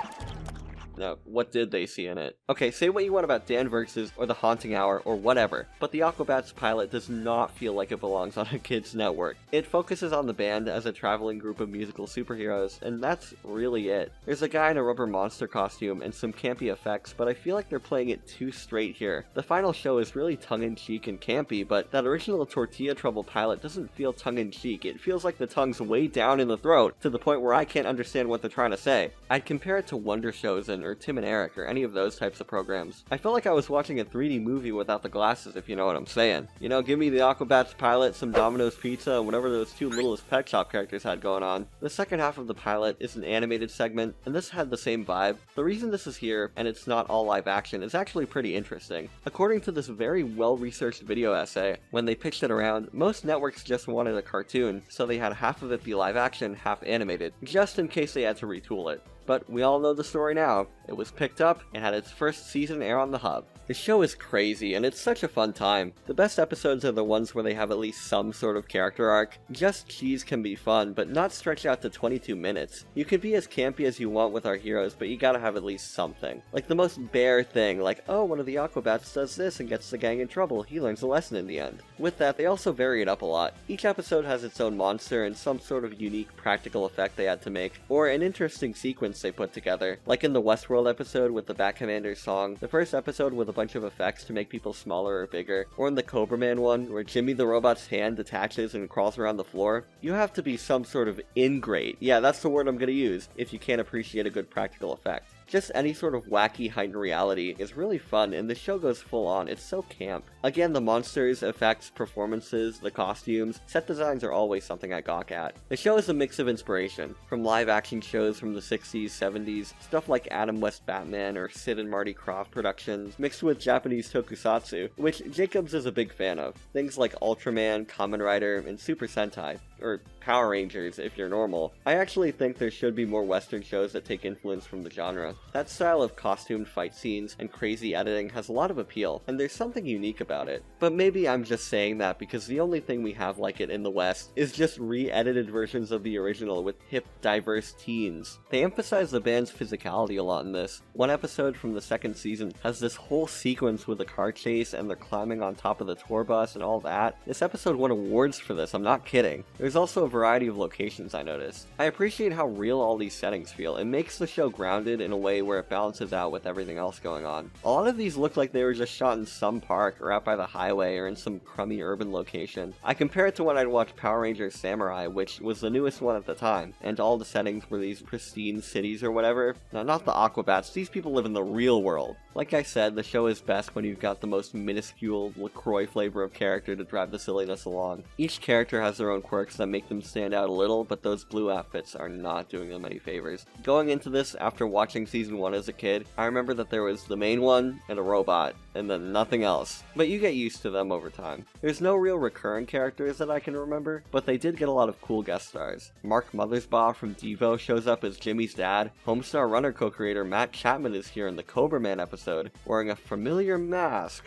No, what did they see in it? Okay, say what you want about Dan vs. or The Haunting Hour or whatever, but the Aquabats pilot does not feel like it belongs on a kid's network. It focuses on the band as a traveling group of musical superheroes, and that's really it. There's a guy in a rubber monster costume and some campy effects, but I feel like they're playing it too straight here. The final show is really tongue-in-cheek and campy, but that original Tortilla Trouble pilot doesn't feel tongue-in-cheek. It feels like the tongue's way down in the throat, to the point where I can't understand what they're trying to say. I'd compare it to Wonder Shows or Tim and Eric or any of those types of programs. I felt like I was watching a 3D movie without the glasses, if you know what I'm saying. You know, give me the Aquabats pilot, some Domino's pizza, and whatever those two Littlest Pet Shop characters had going on. The second half of the pilot is an animated segment, and this had the same vibe. The reason this is here, and it's not all live action, is actually pretty interesting. According to this very well-researched video essay, when they pitched it around, most networks just wanted a cartoon, so they had half of it be live action, half animated, just in case they had to retool it. but we all know the story now. It was picked up and had its first season air on the hub. The show is crazy, and it's such a fun time. The best episodes are the ones where they have at least some sort of character arc. Just cheese can be fun, but not stretch out to 22 minutes. You can be as campy as you want with our heroes, but you gotta have at least something. Like the most bare thing, like, oh, one of the Aquabats does this and gets the gang in trouble, he learns a lesson in the end. With that, they also vary it up a lot. Each episode has its own monster and some sort of unique practical effect they had to make, or an interesting sequence they put together. Like in the Westworld episode with the Bat Commander's song, the first episode with a bunch of effects to make people smaller or bigger, or in the Cobra Man one, where Jimmy the Robot's hand detaches and crawls around the floor. You have to be some sort of ingrate, yeah, that's the word I'm gonna use, if you can't appreciate a good practical effect. Just any sort of wacky heightened reality is really fun, and the show goes full on. It's so camp. Again, the monsters, effects, performances, the costumes, set designs are always something I gawk at. The show is a mix of inspiration, from live action shows from the 60s, 70s, stuff like Adam West Batman or Sid and Marty Krofft productions, mixed with Japanese tokusatsu, which Jacobs is a big fan of. Things like Ultraman, Kamen Rider, and Super Sentai, or Power Rangers if you're normal. I actually think there should be more Western shows that take influence from the genre. That style of costumed fight scenes and crazy editing has a lot of appeal, and there's something unique about it. But maybe I'm just saying that because the only thing we have like it in the West is just re-edited versions of the original with hip, diverse teens. They emphasize the band's physicality a lot in this. One episode from the second season has this whole sequence with a car chase and they're climbing on top of the tour bus and all that. This episode won awards for this, I'm not kidding. There's also a variety of locations I noticed. I appreciate how real all these settings feel. It makes the show grounded in a way where it balances out with everything else going on. A lot of these look like they were just shot in some park or out by the highway or in some crummy urban location. I compare it to when I'd watch Power Rangers Samurai, which was the newest one at the time, and all the settings were these pristine cities or whatever. Now, not the Aquabats, these people live in the real world. Like I said, the show is best when you've got the most minuscule LaCroix flavor of character to drive the silliness along. Each character has their own quirks that make them stand out a little, but those blue outfits are not doing them any favors. Going into this, after watching season 1 as a kid, I remember that there was the main one and a robot, and then nothing else. But you get used to them over time. There's no real recurring characters that I can remember, but they did get a lot of cool guest stars. Mark Mothersbaugh from Devo shows up as Jimmy's dad. Homestar Runner co-creator Matt Chapman is here in the Cobra Man episode, wearing a familiar mask.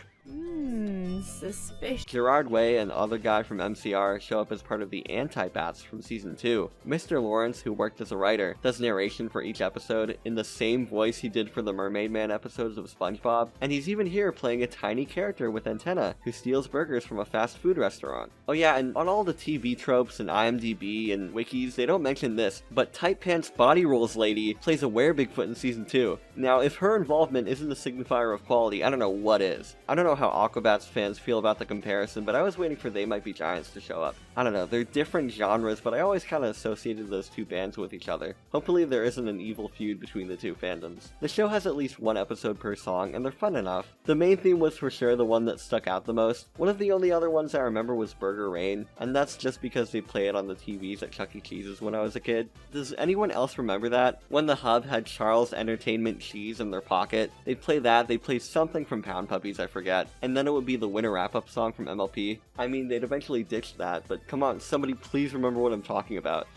Suspicious. Gerard Way and other guy from MCR show up as part of the Anti-Bats from season 2. Mr. Lawrence, who worked as a writer, does narration for each episode in the same voice he did for the Mermaid Man episodes of SpongeBob, and he's even here playing a tiny character with antenna who steals burgers from a fast food restaurant. Oh yeah, and on all the TV tropes and IMDb and wikis, they don't mention this, but Tight Pants Body Rolls lady plays a Were-Bigfoot in season 2. Now, if her involvement isn't a signifier of quality, I don't know what is. I don't know how Aquabats fans feel about the comparison, but I was waiting for They Might Be Giants to show up. I don't know, they're different genres, but I always kind of associated those two bands with each other. Hopefully there isn't an evil feud between the two fandoms. The show has at least one episode per song, and they're fun enough. The main theme was for sure the one that stuck out the most. One of the only other ones I remember was Burger Rain, and that's just because they play it on the TVs at Chuck E. Cheese's when I was a kid. Does anyone else remember that? When the hub had Charles Entertainment Cheese in their pocket, they'd play that, they'd play something from Pound Puppies, I forget, and then it would be the winter wrap-up song from MLP. I mean, they'd eventually ditch that, but come on, somebody please remember what I'm talking about.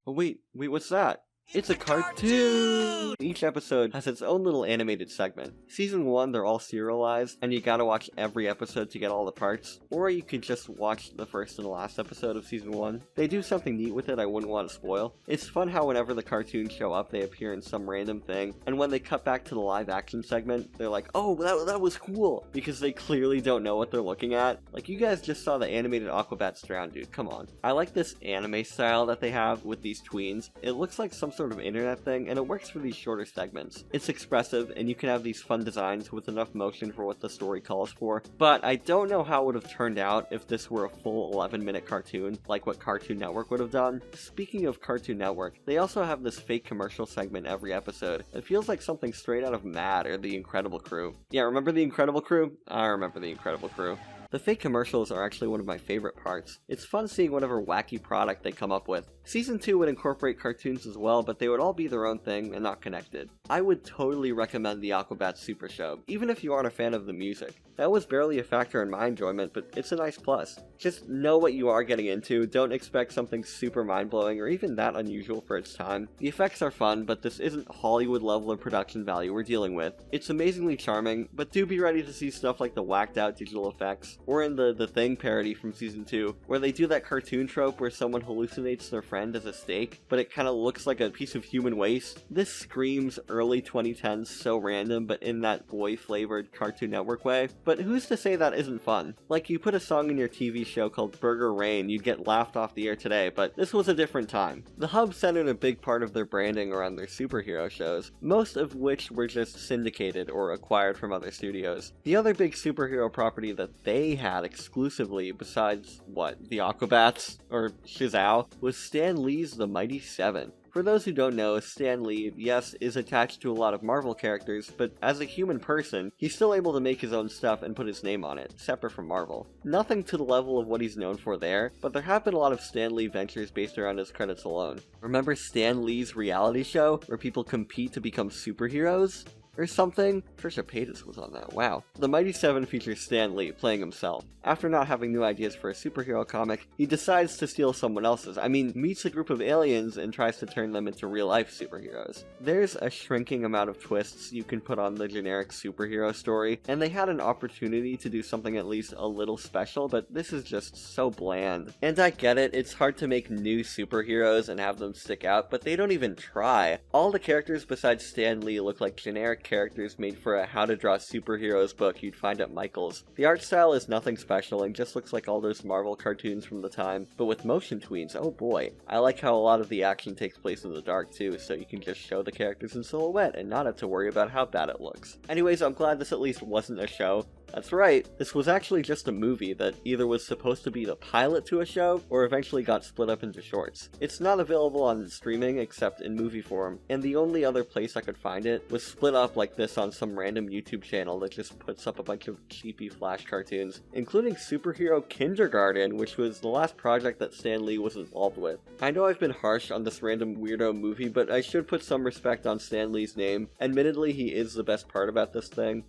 Oh wait, what's that? It's a cartoon! Each episode has its own little animated segment. Season 1, they're all serialized, and you gotta watch every episode to get all the parts, or you could just watch the first and the last episode of Season 1. They do something neat with it I wouldn't want to spoil. It's fun how whenever the cartoons show up, they appear in some random thing, and when they cut back to the live action segment, they're like, oh, that was cool, because they clearly don't know what they're looking at. Like, you guys just saw the animated Aquabats drown, dude, come on. I like this anime style that they have with these tweens. It looks like some sort of internet thing, and it works for these shorter segments. It's expressive, and you can have these fun designs with enough motion for what the story calls for, but I don't know how it would have turned out if this were a full 11-minute cartoon, like what Cartoon Network would have done. Speaking of Cartoon Network, they also have this fake commercial segment every episode. It feels like something straight out of Mad or The Incredible Crew. Yeah, remember The Incredible Crew? I remember The Incredible Crew. The fake commercials are actually one of my favorite parts. It's fun seeing whatever wacky product they come up with. Season 2 would incorporate cartoons as well, but they would all be their own thing and not connected. I would totally recommend the Aquabats Super Show, even if you aren't a fan of the music. That was barely a factor in my enjoyment, but it's a nice plus. Just know what you are getting into, don't expect something super mind-blowing or even that unusual for its time. The effects are fun, but this isn't Hollywood level of production value we're dealing with. It's amazingly charming, but do be ready to see stuff like the whacked out digital effects, or in the Thing parody from Season 2, where they do that cartoon trope where someone hallucinates their friend as a steak, but it kinda looks like a piece of human waste. This screams early 2010s so random, but in that boy-flavored Cartoon Network way. But who's to say that isn't fun? Like, you put a song in your TV show called Burger Rain, you'd get laughed off the air today, but this was a different time. The Hub centered a big part of their branding around their superhero shows, most of which were just syndicated or acquired from other studios. The other big superhero property that they had exclusively, besides, the Aquabats, or SheZow, was Stan Lee's The Mighty Seven. For those who don't know, Stan Lee, yes, is attached to a lot of Marvel characters, but as a human person, he's still able to make his own stuff and put his name on it, separate from Marvel. Nothing to the level of what he's known for there, but there have been a lot of Stan Lee ventures based around his credits alone. Remember Stan Lee's reality show, where people compete to become superheroes? Or something? Trisha Paytas was on that, wow. The Mighty Seven features Stan Lee playing himself. After not having new ideas for a superhero comic, he decides to steal someone else's. Meets a group of aliens and tries to turn them into real-life superheroes. There's a shrinking amount of twists you can put on the generic superhero story, and they had an opportunity to do something at least a little special, but this is just so bland. And I get it, it's hard to make new superheroes and have them stick out, but they don't even try. All the characters besides Stan Lee look like generic characters made for a How to Draw Superheroes book you'd find at Michael's. The art style is nothing special and just looks like all those Marvel cartoons from the time, but with motion tweens, oh boy. I like how a lot of the action takes place in the dark too, so you can just show the characters in silhouette and not have to worry about how bad it looks. Anyways, I'm glad this at least wasn't a show. That's right, this was actually just a movie that either was supposed to be the pilot to a show, or eventually got split up into shorts. It's not available on streaming except in movie form, and the only other place I could find it was split up like this on some random YouTube channel that just puts up a bunch of cheapy Flash cartoons, including Superhero Kindergarten, which was the last project that Stan Lee was involved with. I know I've been harsh on this random weirdo movie, but I should put some respect on Stan Lee's name. Admittedly, he is the best part about this thing.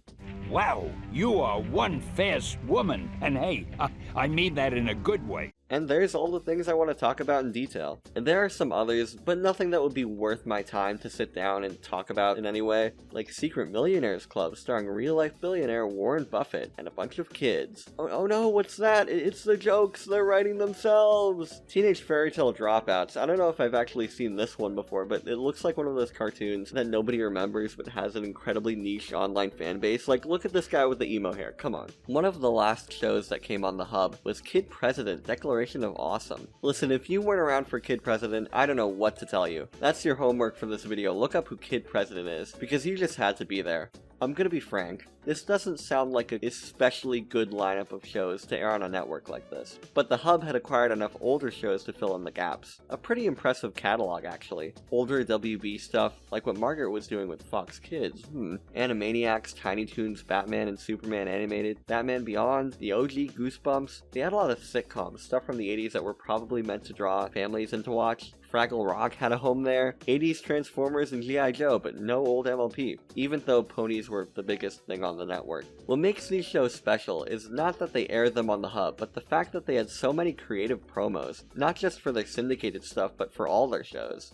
Wow, you are one fast woman, and hey, I mean that in a good way. And there's all the things I want to talk about in detail. And there are some others, but nothing that would be worth my time to sit down and talk about in any way, like Secret Millionaires Club starring real-life billionaire Warren Buffett and a bunch of kids. Oh no, what's that? It's the jokes they're writing themselves! Teenage Fairy Tale Dropouts. I don't know if I've actually seen this one before, but it looks like one of those cartoons that nobody remembers but has an incredibly niche online fan base. Like, look at this guy with the emo hair, come on. One of the last shows that came on the Hub was Kid President, Declaration of Awesome. Listen, if you weren't around for Kid President, I don't know what to tell you. That's your homework for this video. Look up who Kid President is, because you just had to be there. I'm gonna be frank, this doesn't sound like an especially good lineup of shows to air on a network like this, but the Hub had acquired enough older shows to fill in the gaps. A pretty impressive catalog, actually. Older WB stuff, like what Margaret was doing with Fox Kids. Animaniacs, Tiny Toons, Batman and Superman Animated, Batman Beyond, the OG Goosebumps. They had a lot of sitcoms, stuff from the 80s that were probably meant to draw families in to watch. Fraggle Rock had a home there, 80s Transformers and G.I. Joe, but no old MLP, even though ponies were the biggest thing on the network. What makes these shows special is not that they air them on the Hub, but the fact that they had so many creative promos, not just for their syndicated stuff, but for all their shows.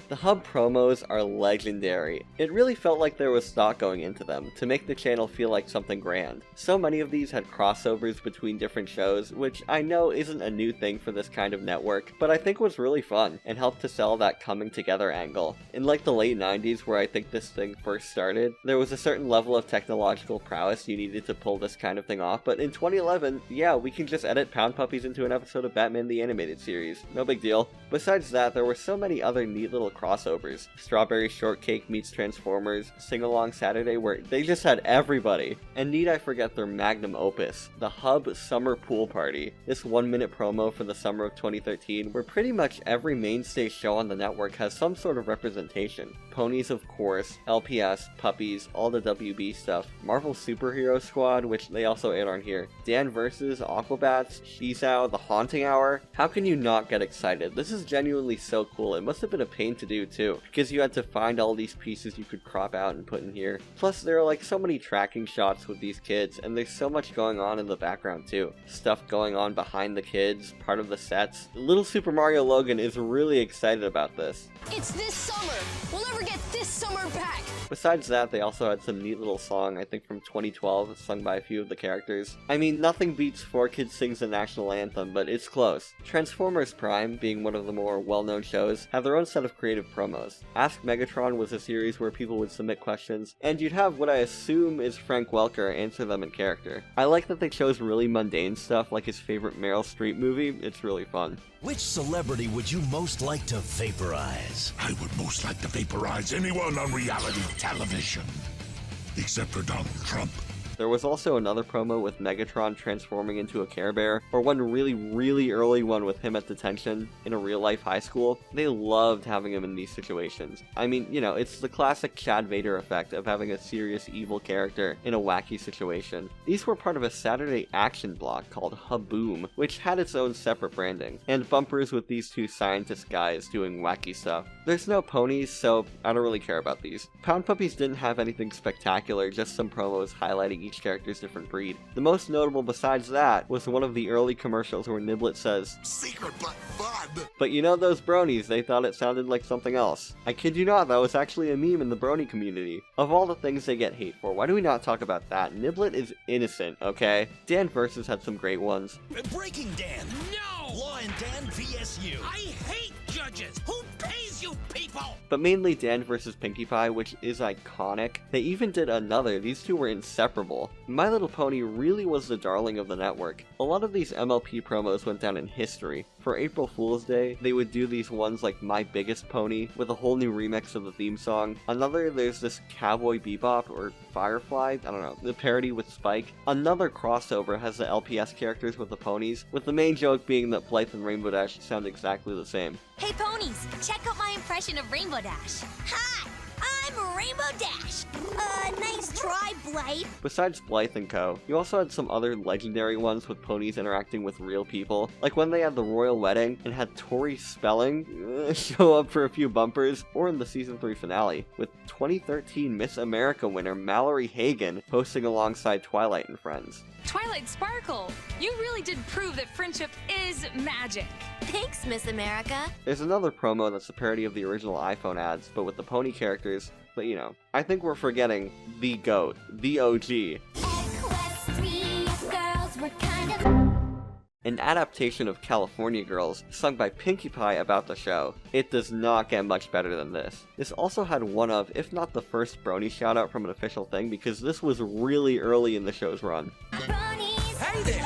The Hub promos are legendary. It really felt like there was thought going into them, to make the channel feel like something grand. So many of these had crossovers between different shows, which I know isn't a new thing for this kind of network, but I think was really fun, and helped to sell that coming together angle. In like the late 90s, where I think this thing first started, there was a certain level of technological prowess you needed to pull this kind of thing off, but in 2011, yeah, we can just edit Pound Puppies into an episode of Batman the Animated Series. No big deal. Besides that, there were so many other neat little crossovers. Strawberry Shortcake meets Transformers, Sing Along Saturday, where they just had everybody. And need I forget their magnum opus, the Hub Summer Pool Party. This 1-minute promo for the summer of 2013, where pretty much every mainstay show on the network has some sort of representation. Ponies, of course, LPS, Puppies, all the WB stuff, Marvel Superhero Squad, which they also aired on here, Dan vs, Aquabats, SheZow, The Haunting Hour. How can you not get excited? This is genuinely so cool. It must have been a pain to do too, because you had to find all these pieces you could crop out and put in here. Plus there are like so many tracking shots with these kids, and there's so much going on in the background too. Stuff going on behind the kids, part of the sets. Little Super Mario Logan is really excited about this. It's this summer! We'll never get this summer back! Besides that, they also had some neat little song, I think from 2012, sung by a few of the characters. I mean, nothing beats 4Kids Sings the National Anthem, but it's close. Transformers Prime, being one of the more well-known shows, have their own set of creative promos. Ask Megatron was a series where people would submit questions, and you'd have what I assume is Frank Welker answer them in character. I like that they chose really mundane stuff like his favorite Meryl Streep movie. It's really fun. Which celebrity would you most like to vaporize? I would most like to vaporize anyone on reality television, except for Donald Trump. There was also another promo with Megatron transforming into a Care Bear, or one really early one with him at detention in a real-life high school. They loved having him in these situations. I mean, you know, it's the classic Chad Vader effect of having a serious evil character in a wacky situation. These were part of a Saturday action block called Haboom, which had its own separate branding, and bumpers with these two scientist guys doing wacky stuff. There's no ponies, so I don't really care about these. Pound Puppies didn't have anything spectacular, just some promos highlighting each character's different breed. The most notable besides that was one of the early commercials where Niblet says, "Secret but fun!" But you know those bronies, they thought it sounded like something else. I kid you not, that was actually a meme in the brony community. Of all the things they get hate for, why do we not talk about that? Niblet is innocent, okay? Dan vs had some great ones. Breaking Dan! No! Law and Dan VSU! I hate judges! Who pays you people? But mainly Dan vs Pinkie Pie, which is iconic. They even did another, these two were inseparable. My Little Pony really was the darling of the network. A lot of these MLP promos went down in history. For April Fool's Day, they would do these ones like My Biggest Pony, with a whole new remix of the theme song. Another, there's this Cowboy Bebop, or Firefly, I don't know, the parody with Spike. Another crossover has the LPS characters with the ponies, with the main joke being that Blythe and Rainbow Dash sound exactly the same. Hey ponies, check out my impression of Rainbow Dash. Hi, I'm Rainbow Dash. Nice try, Blythe. Besides Blythe and Co., you also had some other legendary ones with ponies interacting with real people, like when they had the royal wedding and had Tori Spelling show up for a few bumpers, or in the season 3 finale, with 2013 Miss America winner Mallory Hagan hosting alongside Twilight and friends. Twilight Sparkle, you really did prove that friendship is magic. Thanks, Miss America. There's another promo that's a parody of the original iPhone ads, but with the pony characters, but you know. I think we're forgetting the GOAT, the OG. An adaptation of California Girls, sung by Pinkie Pie about the show. It does not get much better than this. This also had one of, if not the first brony shoutout from an official thing, because this was really early in the show's run. Hey there.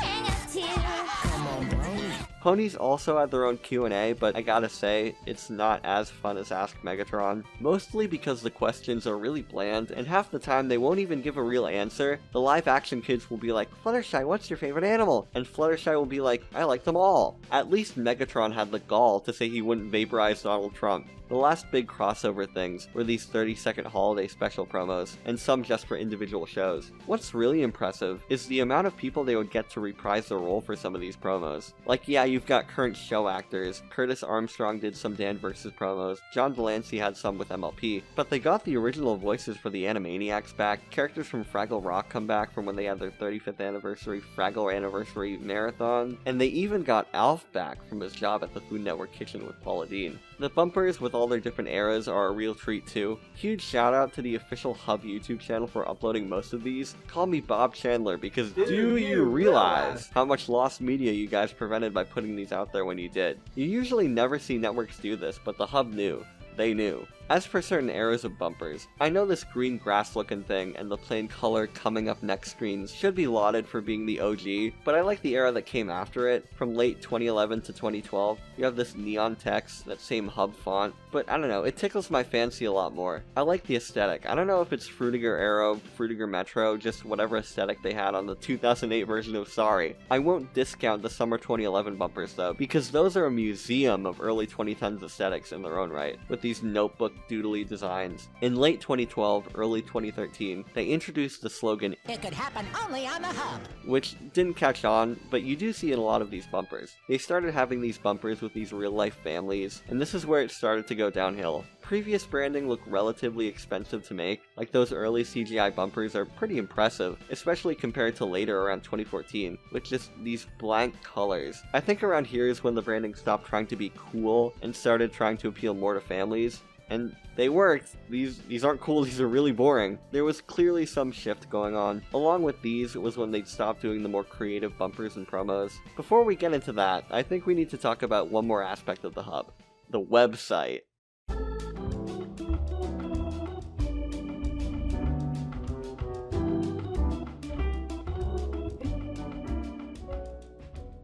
Ponies also had their own Q&A, but I gotta say, it's not as fun as Ask Megatron. Mostly because the questions are really bland, and half the time they won't even give a real answer. The live-action kids will be like, "Fluttershy, what's your favorite animal?" And Fluttershy will be like, "I like them all." At least Megatron had the gall to say he wouldn't vaporize Donald Trump. The last big crossover things were these 30-second holiday special promos, and some just for individual shows. What's really impressive is the amount of people they would get to reprise their role for some of these promos. Like, yeah, you've got current show actors, Curtis Armstrong did some Dan vs promos, John Delancey had some with MLP, but they got the original voices for the Animaniacs back, characters from Fraggle Rock come back from when they had their 35th anniversary Fraggle Anniversary Marathon, and they even got Alf back from his job at the Food Network kitchen with Paula Deen. The bumpers with all their different eras are a real treat too. Huge shout out to the official Hub YouTube channel for uploading most of these. Call me Bob Chandler, because do you realize how much lost media you guys prevented by putting these out there when you did? You usually never see networks do this, but the Hub knew. they knew. As for certain eras of bumpers, I know this green grass looking thing and the plain color coming up next screens should be lauded for being the OG, but I like the era that came after it, from late 2011 to 2012. You have this neon text, that same hub font, but I don't know, it tickles my fancy a lot more. I like the aesthetic. I don't know if it's Fruitiger Aero, Fruitiger Metro, just whatever aesthetic they had on the 2008 version of Sorry. I won't discount the summer 2011 bumpers though, because those are a museum of early 2010s aesthetics in their own right, with these notebook doodly designs. In late 2012, early 2013, they introduced the slogan, "It could happen only on the hub," which didn't catch on, but you do see in a lot of these bumpers. They started having these bumpers with these real-life families, and this is where it started to go downhill. Previous branding looked relatively expensive to make, like those early CGI bumpers are pretty impressive, especially compared to later around 2014, with just these blank colors. I think around here is when the branding stopped trying to be cool and started trying to appeal more to families. And they worked. These aren't cool, these are really boring. There was clearly some shift going on. Along with these, it was when they'd stopped doing the more creative bumpers and promos. Before we get into that, I think we need to talk about one more aspect of the hub. The website.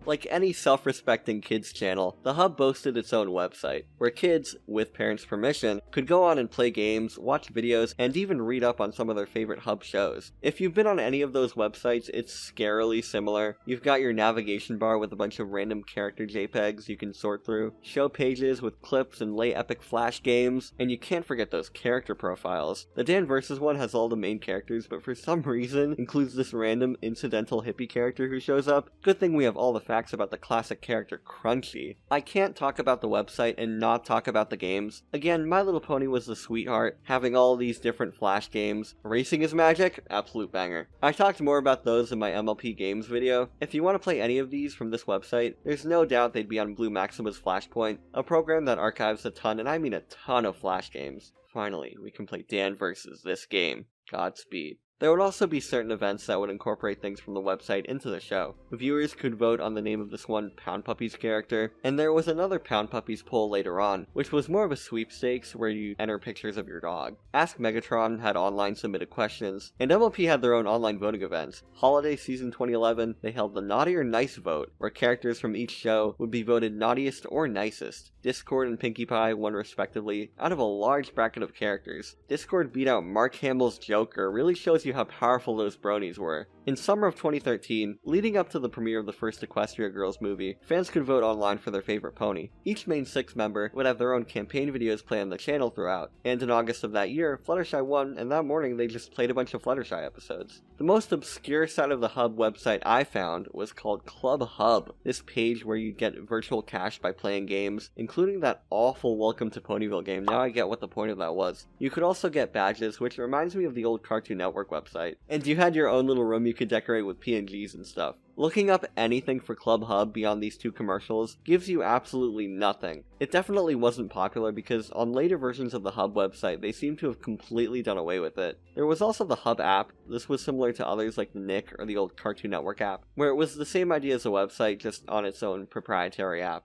Like any self-respecting kids channel, the hub boasted its own website, where kids, with parents' permission, could go on and play games, watch videos, and even read up on some of their favorite hub shows. If you've been on any of those websites, it's scarily similar. You've got your navigation bar with a bunch of random character JPEGs you can sort through, show pages with clips and lay epic flash games, and you can't forget those character profiles. The Dan Vs. one has all the main characters, but for some reason includes this random incidental hippie character who shows up. Good thing we have all the facts about the classic character Crunchy. I can't talk about the website and not talk about the games. Again, My Little Pony was the sweetheart, having all these different flash games. Racing is Magic? Absolute banger. I talked more about those in my MLP Games video. If you want to play any of these from this website, there's no doubt they'd be on Blue Maxima's Flashpoint, a program that archives a ton, and I mean a ton of flash games. Finally, we can play Dan versus this game. Godspeed. There would also be certain events that would incorporate things from the website into the show. Viewers could vote on the name of this one Pound Puppies character, and there was another Pound Puppies poll later on, which was more of a sweepstakes where you enter pictures of your dog. Ask Megatron had online submitted questions, and MLP had their own online voting events. Holiday Season 2011, they held the Naughty or Nice vote, where characters from each show would be voted naughtiest or nicest. Discord and Pinkie Pie won respectively, out of a large bracket of characters. Discord beat out Mark Hamill's Joker, really shows you how powerful those bronies were. In summer of 2013, leading up to the premiere of the first Equestria Girls movie, fans could vote online for their favorite pony. Each main 6 member would have their own campaign videos play on the channel throughout, and in August of that year, Fluttershy won, and that morning they just played a bunch of Fluttershy episodes. The most obscure side of the hub website I found was called Club Hub, this page where you get virtual cash by playing games, including that awful Welcome to Ponyville game. Now I get what the point of that was. You could also get badges, which reminds me of the old Cartoon Network website, and you had your own little room you could decorate with PNGs and stuff. Looking up anything for Club Hub beyond these 2 commercials gives you absolutely nothing. It definitely wasn't popular because on later versions of the Hub website, they seem to have completely done away with it. There was also the Hub app. This was similar to others like the Nick or the old Cartoon Network app, where it was the same idea as a website, just on its own proprietary app.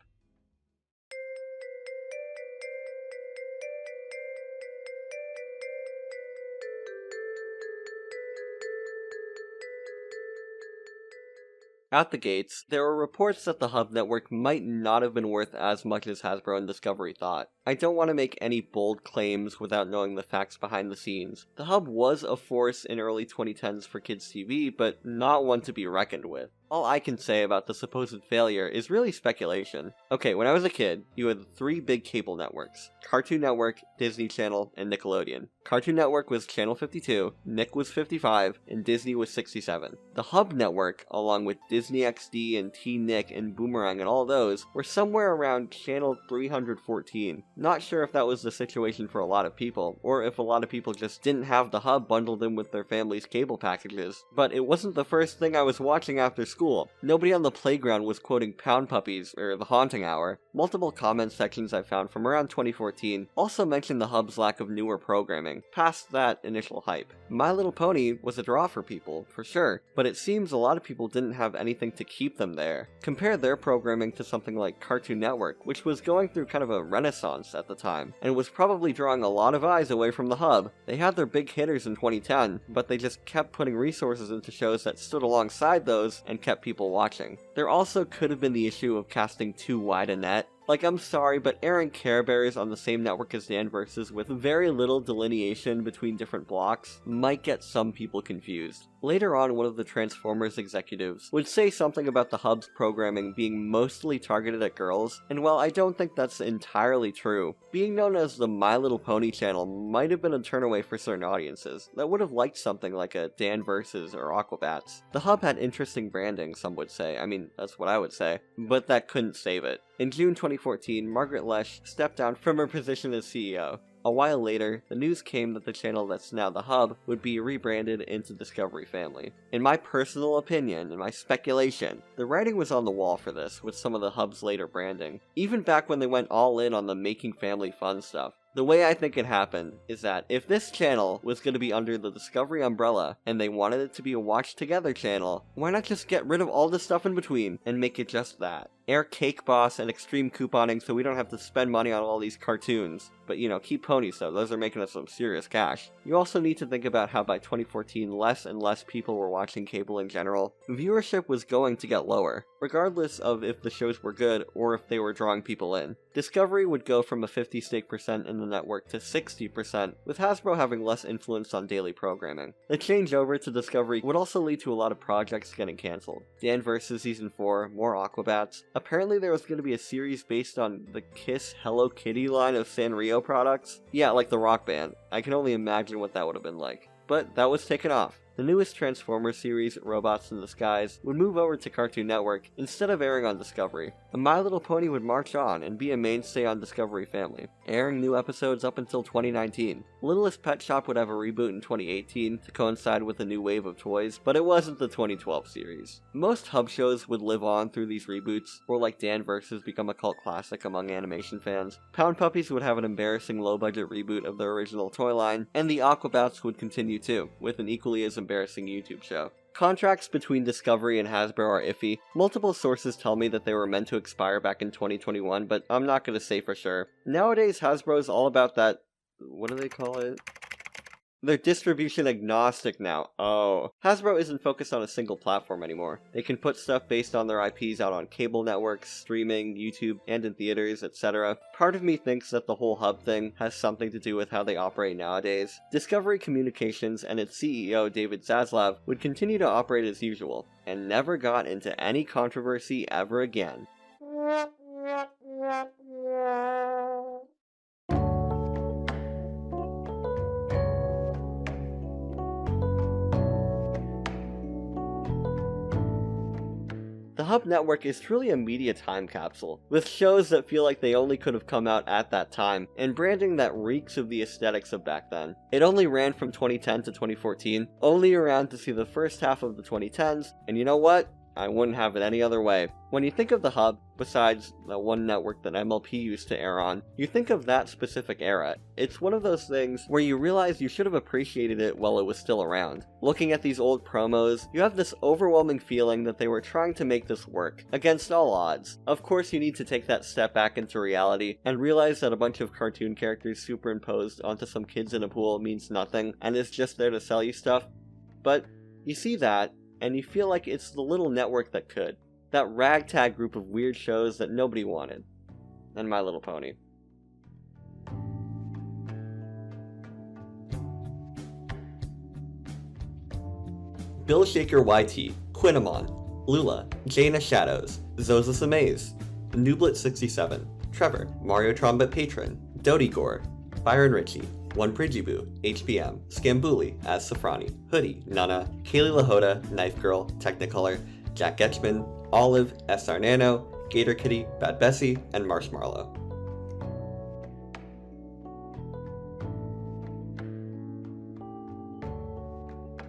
At the gates, there were reports that the Hub network might not have been worth as much as Hasbro and Discovery thought. I don't want to make any bold claims without knowing the facts behind the scenes. The Hub was a force in early 2010s for kids TV, but not one to be reckoned with. All I can say about the supposed failure is really speculation. Okay, when I was a kid, you had 3 big cable networks: Cartoon Network, Disney Channel, and Nickelodeon. Cartoon Network was Channel 52, Nick was 55, and Disney was 67. The Hub network, along with Disney XD and T-Nick and Boomerang and all those, were somewhere around Channel 314. Not sure if that was the situation for a lot of people, or if a lot of people just didn't have the Hub bundled in with their family's cable packages, but it wasn't the first thing I was watching after school. Nobody on the playground was quoting Pound Puppies or The Haunting Hour. Multiple comment sections I found from around 2014 also mentioned the Hub's lack of newer programming, past that initial hype. My Little Pony was a draw for people, for sure, but it seems a lot of people didn't have anything to keep them there. Compare their programming to something like Cartoon Network, which was going through kind of a renaissance announced at the time, and was probably drawing a lot of eyes away from the hub. They had their big hitters in 2010, but they just kept putting resources into shows that stood alongside those and kept people watching. There also could have been the issue of casting too wide a net. Like, I'm sorry, but airing Care Bears on the same network as Dan Vs. with very little delineation between different blocks might get some people confused. Later on, one of the Transformers executives would say something about the hub's programming being mostly targeted at girls, and while I don't think that's entirely true, being known as the My Little Pony channel might have been a turnaway for certain audiences that would have liked something like a Dan Vs. or Aquabats. The hub had interesting branding, some would say, I mean, that's what I would say, but that couldn't save it. In June 2014, Margaret Lesh stepped down from her position as CEO. A while later, the news came that the channel that's now the hub would be rebranded into Discovery Family. In my personal opinion, and my speculation, the writing was on the wall for this with some of the hub's later branding, even back when they went all in on the making family fun stuff. The way I think it happened is that if this channel was going to be under the Discovery umbrella and they wanted it to be a watch together channel, why not just get rid of all the stuff in between and make it just that? Air Cake Boss and Extreme Couponing so we don't have to spend money on all these cartoons. But you know, keep ponies though, those are making us some serious cash. You also need to think about how by 2014 less and less people were watching cable in general. Viewership was going to get lower, regardless of if the shows were good or if they were drawing people in. Discovery would go from a 50% in the network to 60%, with Hasbro having less influence on daily programming. The changeover to Discovery would also lead to a lot of projects getting cancelled. Dan Vs. Season 4, more Aquabats. Apparently there was going to be a series based on the Kiss Hello Kitty line of Sanrio products. Yeah, like the rock band. I can only imagine what that would have been like. But that was taken off. The newest Transformers series, Robots in Disguise, would move over to Cartoon Network instead of airing on Discovery. And My Little Pony would march on and be a mainstay on Discovery Family, airing new episodes up until 2019. Littlest Pet Shop would have a reboot in 2018 to coincide with a new wave of toys, but it wasn't the 2012 series. Most hub shows would live on through these reboots, or like Dan Vs. become a cult classic among animation fans. Pound Puppies would have an embarrassing low-budget reboot of their original toy line, and the Aquabats would continue too, with an equally as embarrassing YouTube show. Contracts between Discovery and Hasbro are iffy. Multiple sources tell me that they were meant to expire back in 2021, but I'm not going to say for sure. Nowadays, Hasbro is all about that, what do they call it? They're distribution agnostic now. Oh. Hasbro isn't focused on a single platform anymore. They can put stuff based on their IPs out on cable networks, streaming, YouTube, and in theaters, etc. Part of me thinks that the whole hub thing has something to do with how they operate nowadays. Discovery Communications and its CEO David Zaslav would continue to operate as usual, and never got into any controversy ever again. The Hub Network is truly a media time capsule, with shows that feel like they only could have come out at that time, and branding that reeks of the aesthetics of back then. It only ran from 2010 to 2014, only around to see the first half of the 2010s, and you know what? I wouldn't have it any other way. When you think of the Hub, besides the one network that MLP used to air on, you think of that specific era. It's one of those things where you realize you should have appreciated it while it was still around. Looking at these old promos, you have this overwhelming feeling that they were trying to make this work, against all odds. Of course you need to take that step back into reality, and realize that a bunch of cartoon characters superimposed onto some kids in a pool means nothing, and is just there to sell you stuff. But you see that, and you feel like it's the little network that could. That ragtag group of weird shows that nobody wanted. And My Little Pony. Bill Shaker YT, Quinamon, Lula, Jaina Shadows, Zozas Amaze, Nublet67, Trevor, Mario Trombet Patron, Dodie Gore, Byron Ritchie, One Pridgiboo, HBM, Scambuli, as Safrani, Hoodie, Nana, Kaylee Lahota, Knife Girl, Technicolor, Jack Getchman, Olive, SR Nano, Gator Kitty, Bad Bessie, and Marshmallow.